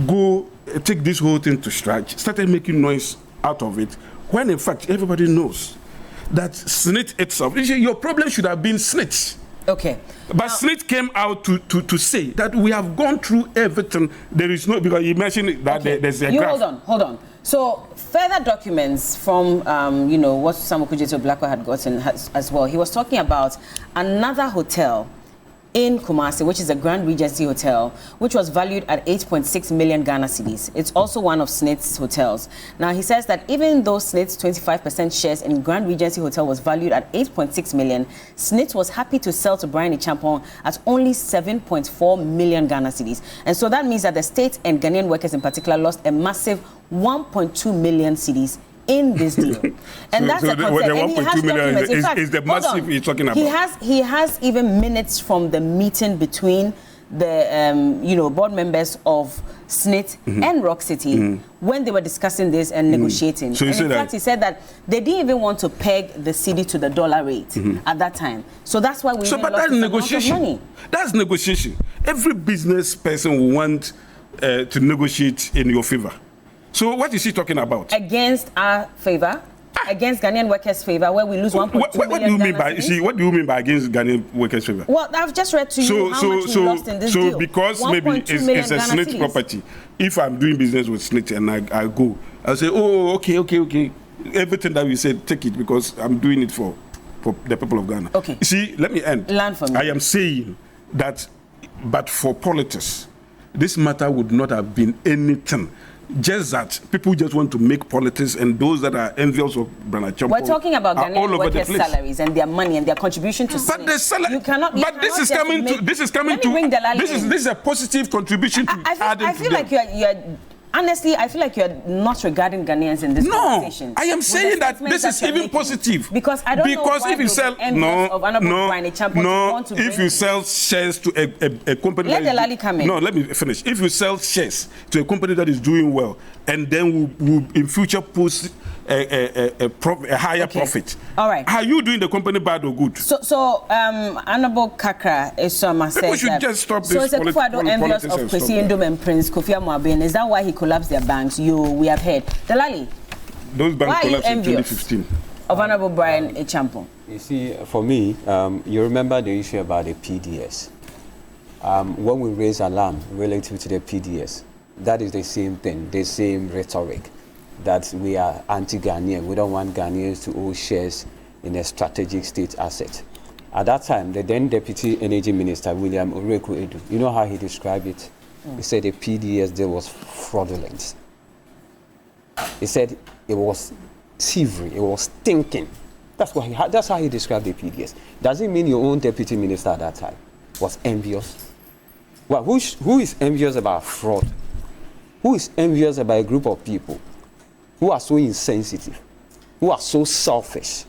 go take this whole thing to SHRAJ, started making noise out of it, when in fact everybody knows that SSNIT itself, your problem should have been SSNIT. Okay. But now, SSNIT came out to say that we have gone through everything. There is no, because you mentioned that there's a graph. Hold on. So further documents from, what Samuel Kudjeto Ablakwa had gotten as well. He was talking about another hotel in Kumasi, which is a Grand Regency Hotel, which was valued at 8.6 million Ghana cedis. It's also one of SSNIT's hotels. Now, he says that even though SSNIT's 25% shares in Grand Regency Hotel was valued at 8.6 million, SSNIT was happy to sell to Brian Ichampong at only 7.4 million Ghana cedis. And so that means that the state and Ghanaian workers in particular lost a massive 1.2 million cedis in this deal. And that's a concern. The 1.2 million is the massive you're talking about. He has even minutes from the meeting between the board members of SSNIT and Rock City when they were discussing this and negotiating. So and in fact, he said that they didn't even want to peg the cedi to the dollar rate at that time. So that's why we but that's negotiation. Money. That's negotiation. Every business person will want to negotiate in your favor. So what is he talking about? Against our favor? Against Ghanaian workers' favor, where we lose 1.2 million. What do you mean by what do you mean by against Ghanaian workers' favor? Well, I've just read to you how much we lost in this deal. So because maybe it's a SSNIT property, if I'm doing business with SSNIT and I go, I'll say, oh, okay. Everything that we said, take it because I'm doing it for the people of Ghana. Okay. See, let me end. Learn from me. I am saying that, but for politics, this matter would not have been anything. Just that people just want to make politics, and those that are envious of Brian Ichampong. We're talking about Ghanaian workers' salaries and their money and their contribution to. But the salary. This is coming to. This is a positive contribution to adding I feel like you're. Honestly, I feel like you're not regarding Ghanaians in this conversation. No, I am saying that this is even positive. Because I don't know why if you sell if you sell shares to a company, let Delali come in. No, let me finish. If you sell shares to a company that is doing well, and then will in future post a higher profit. All right. Are you doing the company bad or good? So Honorable Kakra Esoma said people should just stop this. So it's a envious of Kwesi Ndom and Prince Kofi Amoaben. Is that why he collapsed their banks? We have heard. Delali, those banks collapsed in 2015. Of Honorable Brian Ichampong. You see, for me, you remember the issue about the PDS. When we raise alarm relative to the PDS, that is the same thing, the same rhetoric, that we are anti-Ghanaian. We don't want Ghanaians to own shares in a strategic state asset. At that time, the then Deputy Energy Minister, William Oreku Edu, you know how he described it? He said the PDS deal was fraudulent. He said it was thievery, it was stinking. That's how he described the PDS. Does it mean your own Deputy Minister at that time was envious? Well, who is envious about fraud? Who is envious about a group of people who are so insensitive, who are so selfish,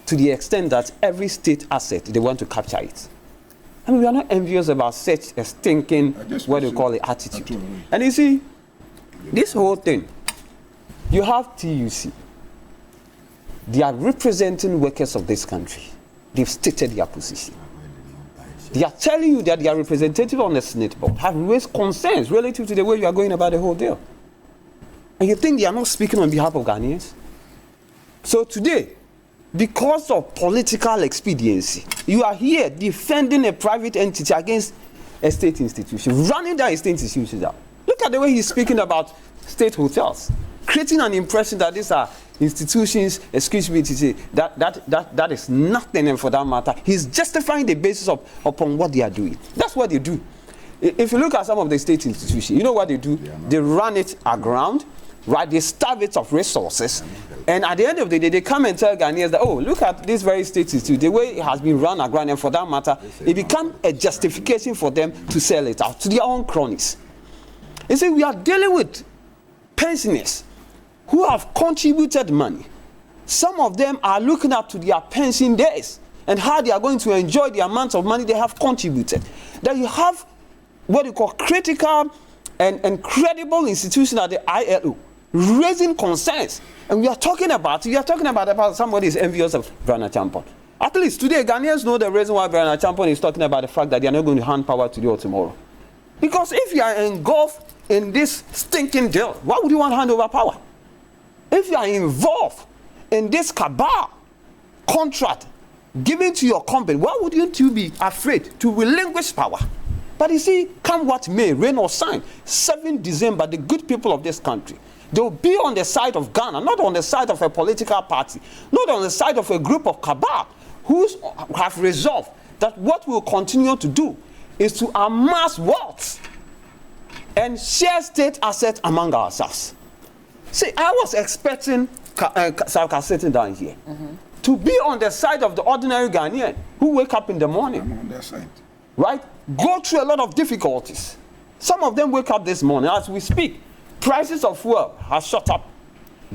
to the extent that every state asset, they want to capture it? I mean, we are not envious about such a stinking, what do you call it, attitude. And you see, this whole thing, you have TUC. They are representing workers of this country. They've stated their position. They are telling you that they are representative on the SSNIT board, have raised concerns relative to the way you are going about the whole deal. And you think they are not speaking on behalf of Ghanaians? So today, because of political expediency, you are here defending a private entity against a state institution, running down a state institution. Look at the way he's speaking about state hotels, creating an impression that these are institutions, excuse me to say, that is nothing, and for that matter, he's justifying the basis upon what they are doing. That's what they do. If you look at some of the state institutions, you know what they do? They run it aground, right? They starve it of resources, and at the end of the day, they come and tell Ghanaians that, oh, look at this very state institute, the way it has been run aground, and for that matter, it becomes a justification for them to sell it out to their own cronies. You see, we are dealing with pensioners who have contributed money. Some of them are looking up to their pension days and how they are going to enjoy the amount of money they have contributed. That you have what you call critical and credible institutions at the ILO raising concerns. And we are talking about somebody is envious of Brian Ichampong. At least today, Ghanaians know the reason why Bernard Champon is talking about the fact that they are not going to hand power today or tomorrow. Because if you are engulfed in this stinking deal, why would you want to hand over power? If you are involved in this cabal contract given to your company, why wouldn't you be afraid to relinquish power? But you see, come what may, rain or shine, 7 December, the good people of this country, they will be on the side of Ghana, not on the side of a political party, not on the side of a group of cabal who have resolved that what we'll continue to do is to amass wealth and share state assets among ourselves. See, I was expecting Sarka sitting down here to be on the side of the ordinary Ghanaian who wake up in the morning. I'm on their side. Right? Go through a lot of difficulties. Some of them wake up this morning as we speak. Prices of fuel have shot up.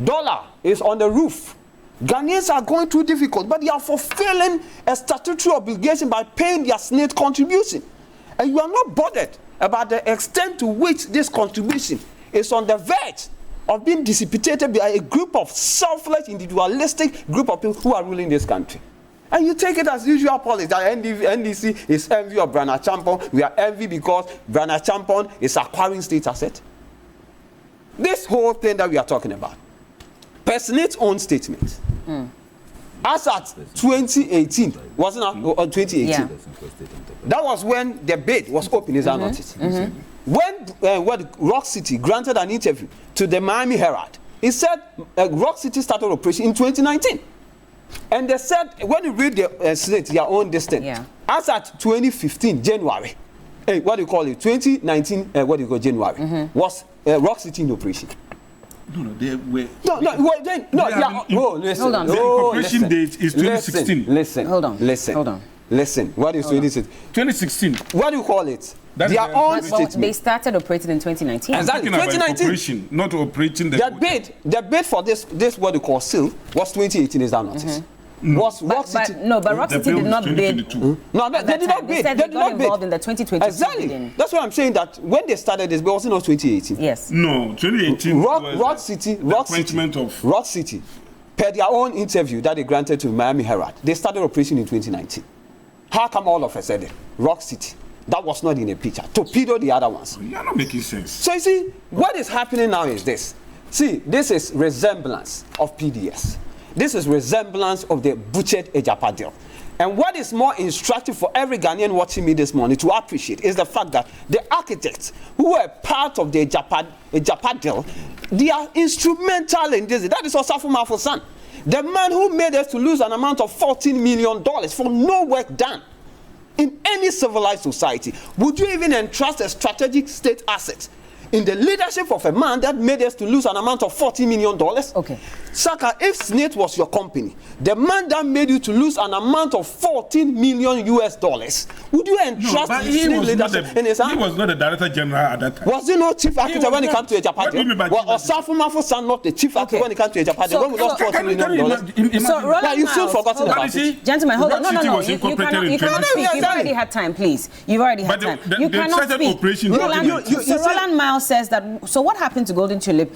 Dollar is on the roof. Ghanaians are going through difficult, but they are fulfilling a statutory obligation by paying their SSNIT contribution. And you are not bothered about the extent to which this contribution is on the verge of being dissipated by a group of selfless, individualistic group of people who are ruling this country. And you take it as usual politics that NDC is envy of Bernard Champon. We are envy because Bernard Champon is acquiring state asset. This whole thing that we are talking about, SSNIT's own statement. As at 2018, wasn't it? 2018. Yeah. That was when the bid was open, is that not it? When Rock City granted an interview to the Miami Herald, he said Rock City started operation in 2019. And they said, when you read the SSNIT, their own distance, as at 2015, January, what do you call it? 2019, what do you call January, was Rock City in operation. No, they were. Listen. Hold on. The incorporation date is 2016. Listen. Hold on. Listen. Hold on. Listen. What is 2016? 2016. What do you call it? That their own statement. They started operating in 2019. Exactly. Talking about 2019. incorporation, not operating The bid for this what you call sale was 2018. Is that not it? Was Rock City? But Rock City did not bid. No, they did not bid. They got involved in the 2020 Exactly. bidding. That's what I'm saying. That when they started this, but wasn't it 2018? Yes. No, 2018. Rock City, per their own interview that they granted to Miami Herald, they started operation in 2019. How come all of a sudden, Rock City, that was not in a picture, torpedo the other ones? You're not making sense. So you see, what is happening now is this. See, this is resemblance of PDS. This is resemblance of the butchered Ejapa deal. And what is more instructive for every Ghanaian watching me this morning to appreciate is the fact that the architects who were part of the Ejapa deal, they are instrumental in this. That is Osafo Mafo's son. The man who made us to lose an amount of $14 million for no work done. In any civilized society, would you even entrust a strategic state asset in the leadership of a man that made us to lose an amount of $40 million? Okay. Saka, if SSNIT was your company, the man that made you to lose an amount of $14 million US, would you entrust SSNIT leadership in his hand? He was not the director general at that time. Was he not chief architect when it comes to a Japan? Was Osafo Mafo's son not the chief architect when it comes to a Japan? When we lost $40 million? So, Roland you've still Miles, forgotten about it. Gentlemen, hold on. No. was You incorporated cannot in speak. You've already had time, please. You've already had time. You cannot speak. Roland Miles says that, so what happened to Golden Tulip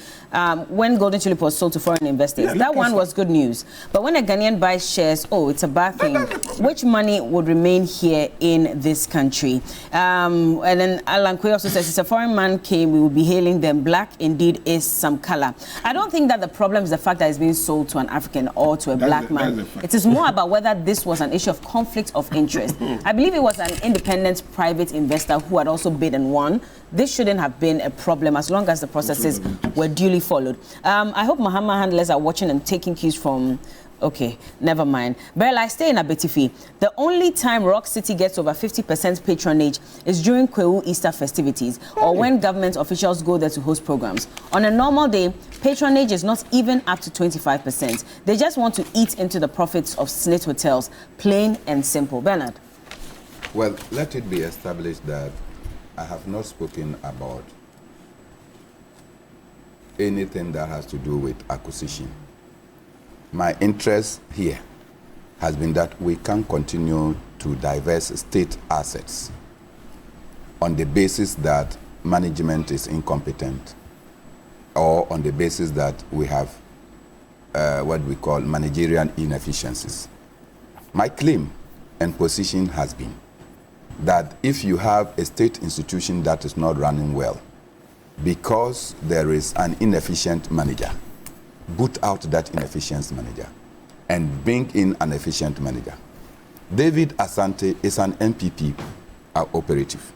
when Golden Tulip was sold to foreign investors? That one was good news. But when a Ghanaian buys shares, it's a bad thing. Which money would remain here in this country? And then Alan Kwe also says, if a foreign man came, we would be hailing them. Black indeed is some color. I don't think that the problem is the fact that it's being sold to an African or to a black man. It is more about whether this was an issue of conflict of interest. I believe it was an independent private investor who had also bid and won. This shouldn't have been a problem as long as the processes were duly followed. I hope Mahama handlers are watching and taking cues from... Okay, never mind. Beryl, I stay in Abetifi. The only time Rock City gets over 50% patronage is during Kwewu Easter festivities or when government officials go there to host programs. On a normal day, patronage is not even up to 25%. They just want to eat into the profits of SSNIT hotels, plain and simple. Bernard? Well, let it be established that I have not spoken about anything that has to do with acquisition. My interest here has been that we can continue to divest state assets on the basis that management is incompetent or on the basis that we have what we call managerial inefficiencies. My claim and position has been that if you have a state institution that is not running well, because there is an inefficient manager, boot out that inefficient manager and bring in an efficient manager. David Asante is an MPP operative,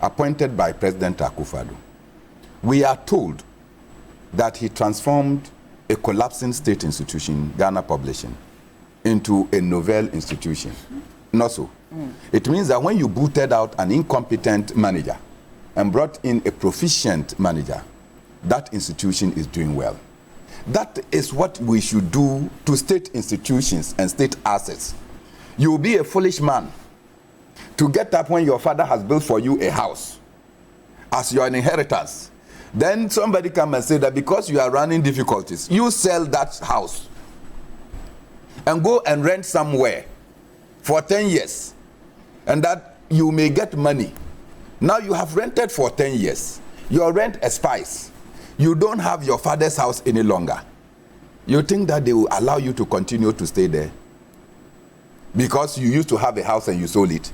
appointed by President Akufo-Addo. We are told that he transformed a collapsing state institution, Ghana Publishing, into a novel institution. Not so. It means that when you booted out an incompetent manager and brought in a proficient manager, that institution is doing well. That is what we should do to state institutions and state assets. You will be a foolish man to get up when your father has built for you a house as your inheritance. Then somebody come and say that because you are running difficulties, you sell that house and go and rent somewhere for 10 years, and that you may get money. Now you have rented for 10 years. Your rent expires. You don't have your father's house any longer. You think that they will allow you to continue to stay there because you used to have a house and you sold it?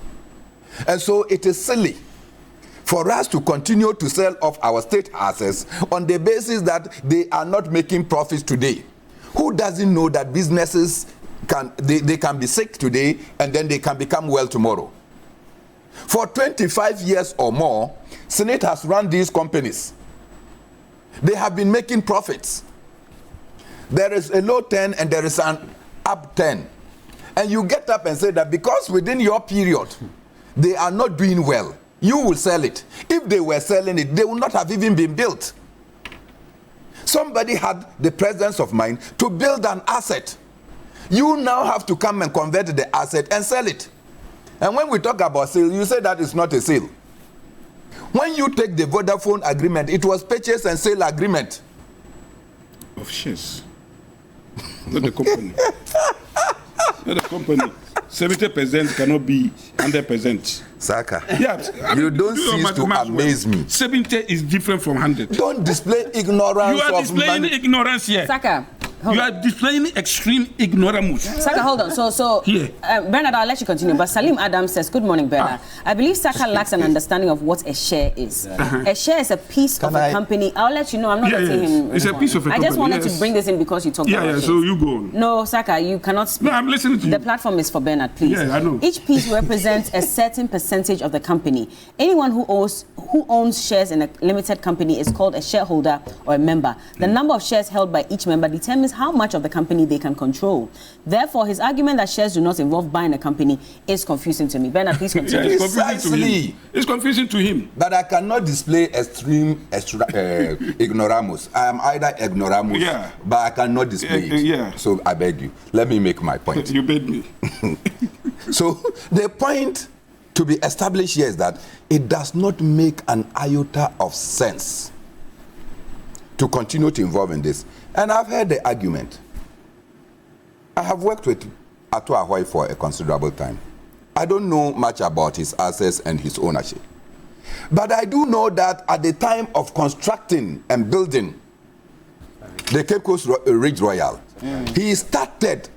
And so it is silly for us to continue to sell off our state assets on the basis that they are not making profits today. Who doesn't know that businesses can be sick today and then they can become well tomorrow? For 25 years or more, SSNIT has run these companies. They have been making profits. There is a low 10 and there is an up 10. And you get up and say that because within your period, they are not doing well, you will sell it. If they were selling it, they would not have even been built. Somebody had the presence of mind to build an asset. You now have to come and convert the asset and sell it. And when we talk about sale, you say that it's not a sale. When you take the Vodafone agreement, it was purchase and sale agreement. Of shares. Not the company. Not the company. 70% cannot be 100%. Saka, Yeah, you don't cease to amaze me. 70 is different from 100. Don't display ignorance. You are of displaying ignorance here. Saka, You are displaying extreme ignorance. Saka, hold on. So Bernard, I'll let you continue. But Salim Adams says, good morning, Bernard. I believe Saka lacks an understanding of what a share is. A share is a piece of a company. I'll let you know. I'm not letting him. It's a piece of a company. I just wanted to bring this in because you talked about Yeah, so you go on. No, Saka, you cannot speak. No, I'm listening to you. The platform is for Bernard, please. Yeah, I know. Each piece represents a certain percentage of the company. Anyone who owns shares in a limited company is called a shareholder or a member. The number of shares held by each member determines how much of the company they can control. Therefore, his argument that shares do not involve buying a company is confusing to me. Bernard, please continue. Yeah, it's confusing to him. It's confusing to him. But I cannot display extreme ignoramus. I am either ignoramus, but I cannot display it. So I beg you, let me make my point. You beg me. So the point to be established here is that it does not make an iota of sense to continue to involve in this. And I've heard the argument. I have worked with Ato Ahoy for a considerable time. I don't know much about his assets and his ownership. But I do know that at the time of constructing and building the Cape Coast Ridge Royal, he started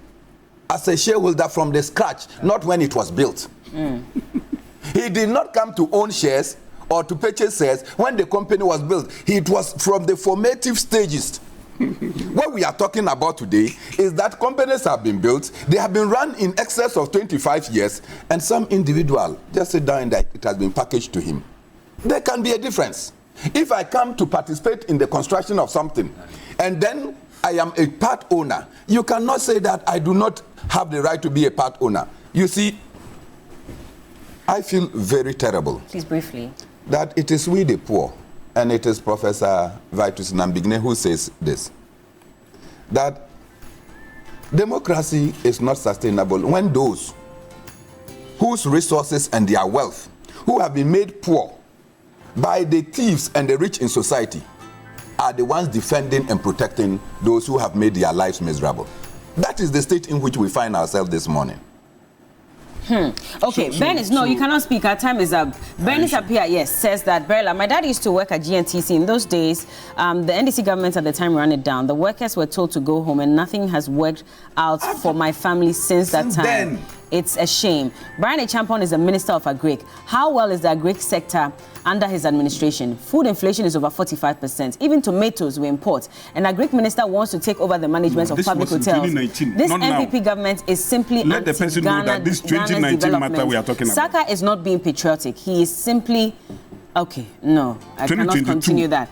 as a shareholder from the scratch, not when it was built. He did not come to own shares or to purchase shares when the company was built. It was from the formative stages. What we are talking about today is that companies have been built, they have been run in excess of 25 years, and some individual just sit down and that it has been packaged to him. There can be a difference. If I come to participate in the construction of something, and then I am a part owner, you cannot say that I do not have the right to be a part owner. You see, I feel very terrible. Please briefly. That it is we the poor, and it is Professor Vitus Nambigne who says this, that democracy is not sustainable when those whose resources and their wealth, who have been made poor by the thieves and the rich in society, are the ones defending and protecting those who have made their lives miserable. That is the state in which we find ourselves this morning. Okay, Ben is, no, you cannot speak. Our time is up. Ben is up here, yes, says that, Berla, my dad used to work at GNTC. In those days, the NDC government at the time ran it down. The workers were told to go home and nothing has worked out for my family since that time. It's a shame. Brian Achampong is the Minister of Agric. How well is the agric sector under his administration? Food inflation is over 45%. Even tomatoes we import. An agric minister wants to take over the management of public hotels. This NPP government is simply let the person know that this 2019 matter we are talking about. Saka is not being patriotic. He is simply... Okay, no, I cannot continue that.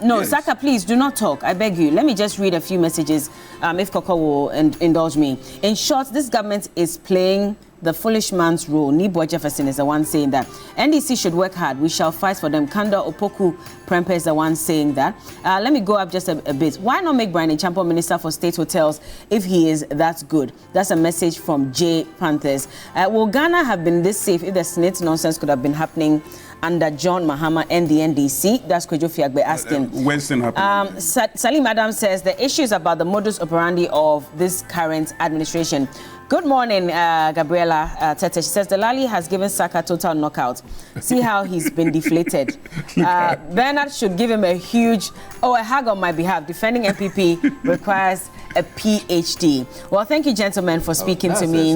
No, yes. Saka, please do not talk. I beg you. Let me just read a few messages, if Koko will indulge me. In short, this government is playing the foolish man's role. Nibo Jefferson is the one saying that. NDC should work hard. We shall fight for them. Kanda Opoku Prempe is the one saying that. Let me go up just a bit. Why not make Brian Achampong Minister for State Hotels if he is that good? That's a message from J. Panthers. Will Ghana have been this safe if the SSNIT nonsense could have been happening under John Mahama and the NDC? That's Kwejo Fiagbe asking. When's it happening? Salim Adams says the issue is about the modus operandi of this current administration. Good morning, Gabriela Tete. She says the Lali has given Saka total knockout. See how he's been deflated. Bernard should give him a hug on my behalf. Defending MPP requires a PhD. Well, thank you, gentlemen, for speaking to me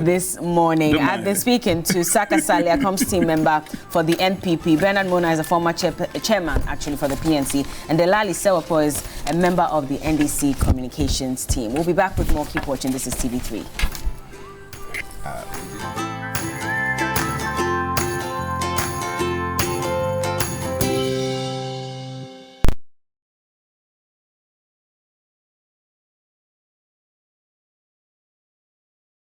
this morning. I've been speaking to Saka Salia, Coms team member for the NPP. Bernard Mona is a former chairman, actually, for the PNC. And Delali Sewapo is a member of the NDC communications team. We'll be back with more. Keep watching. This is TV3.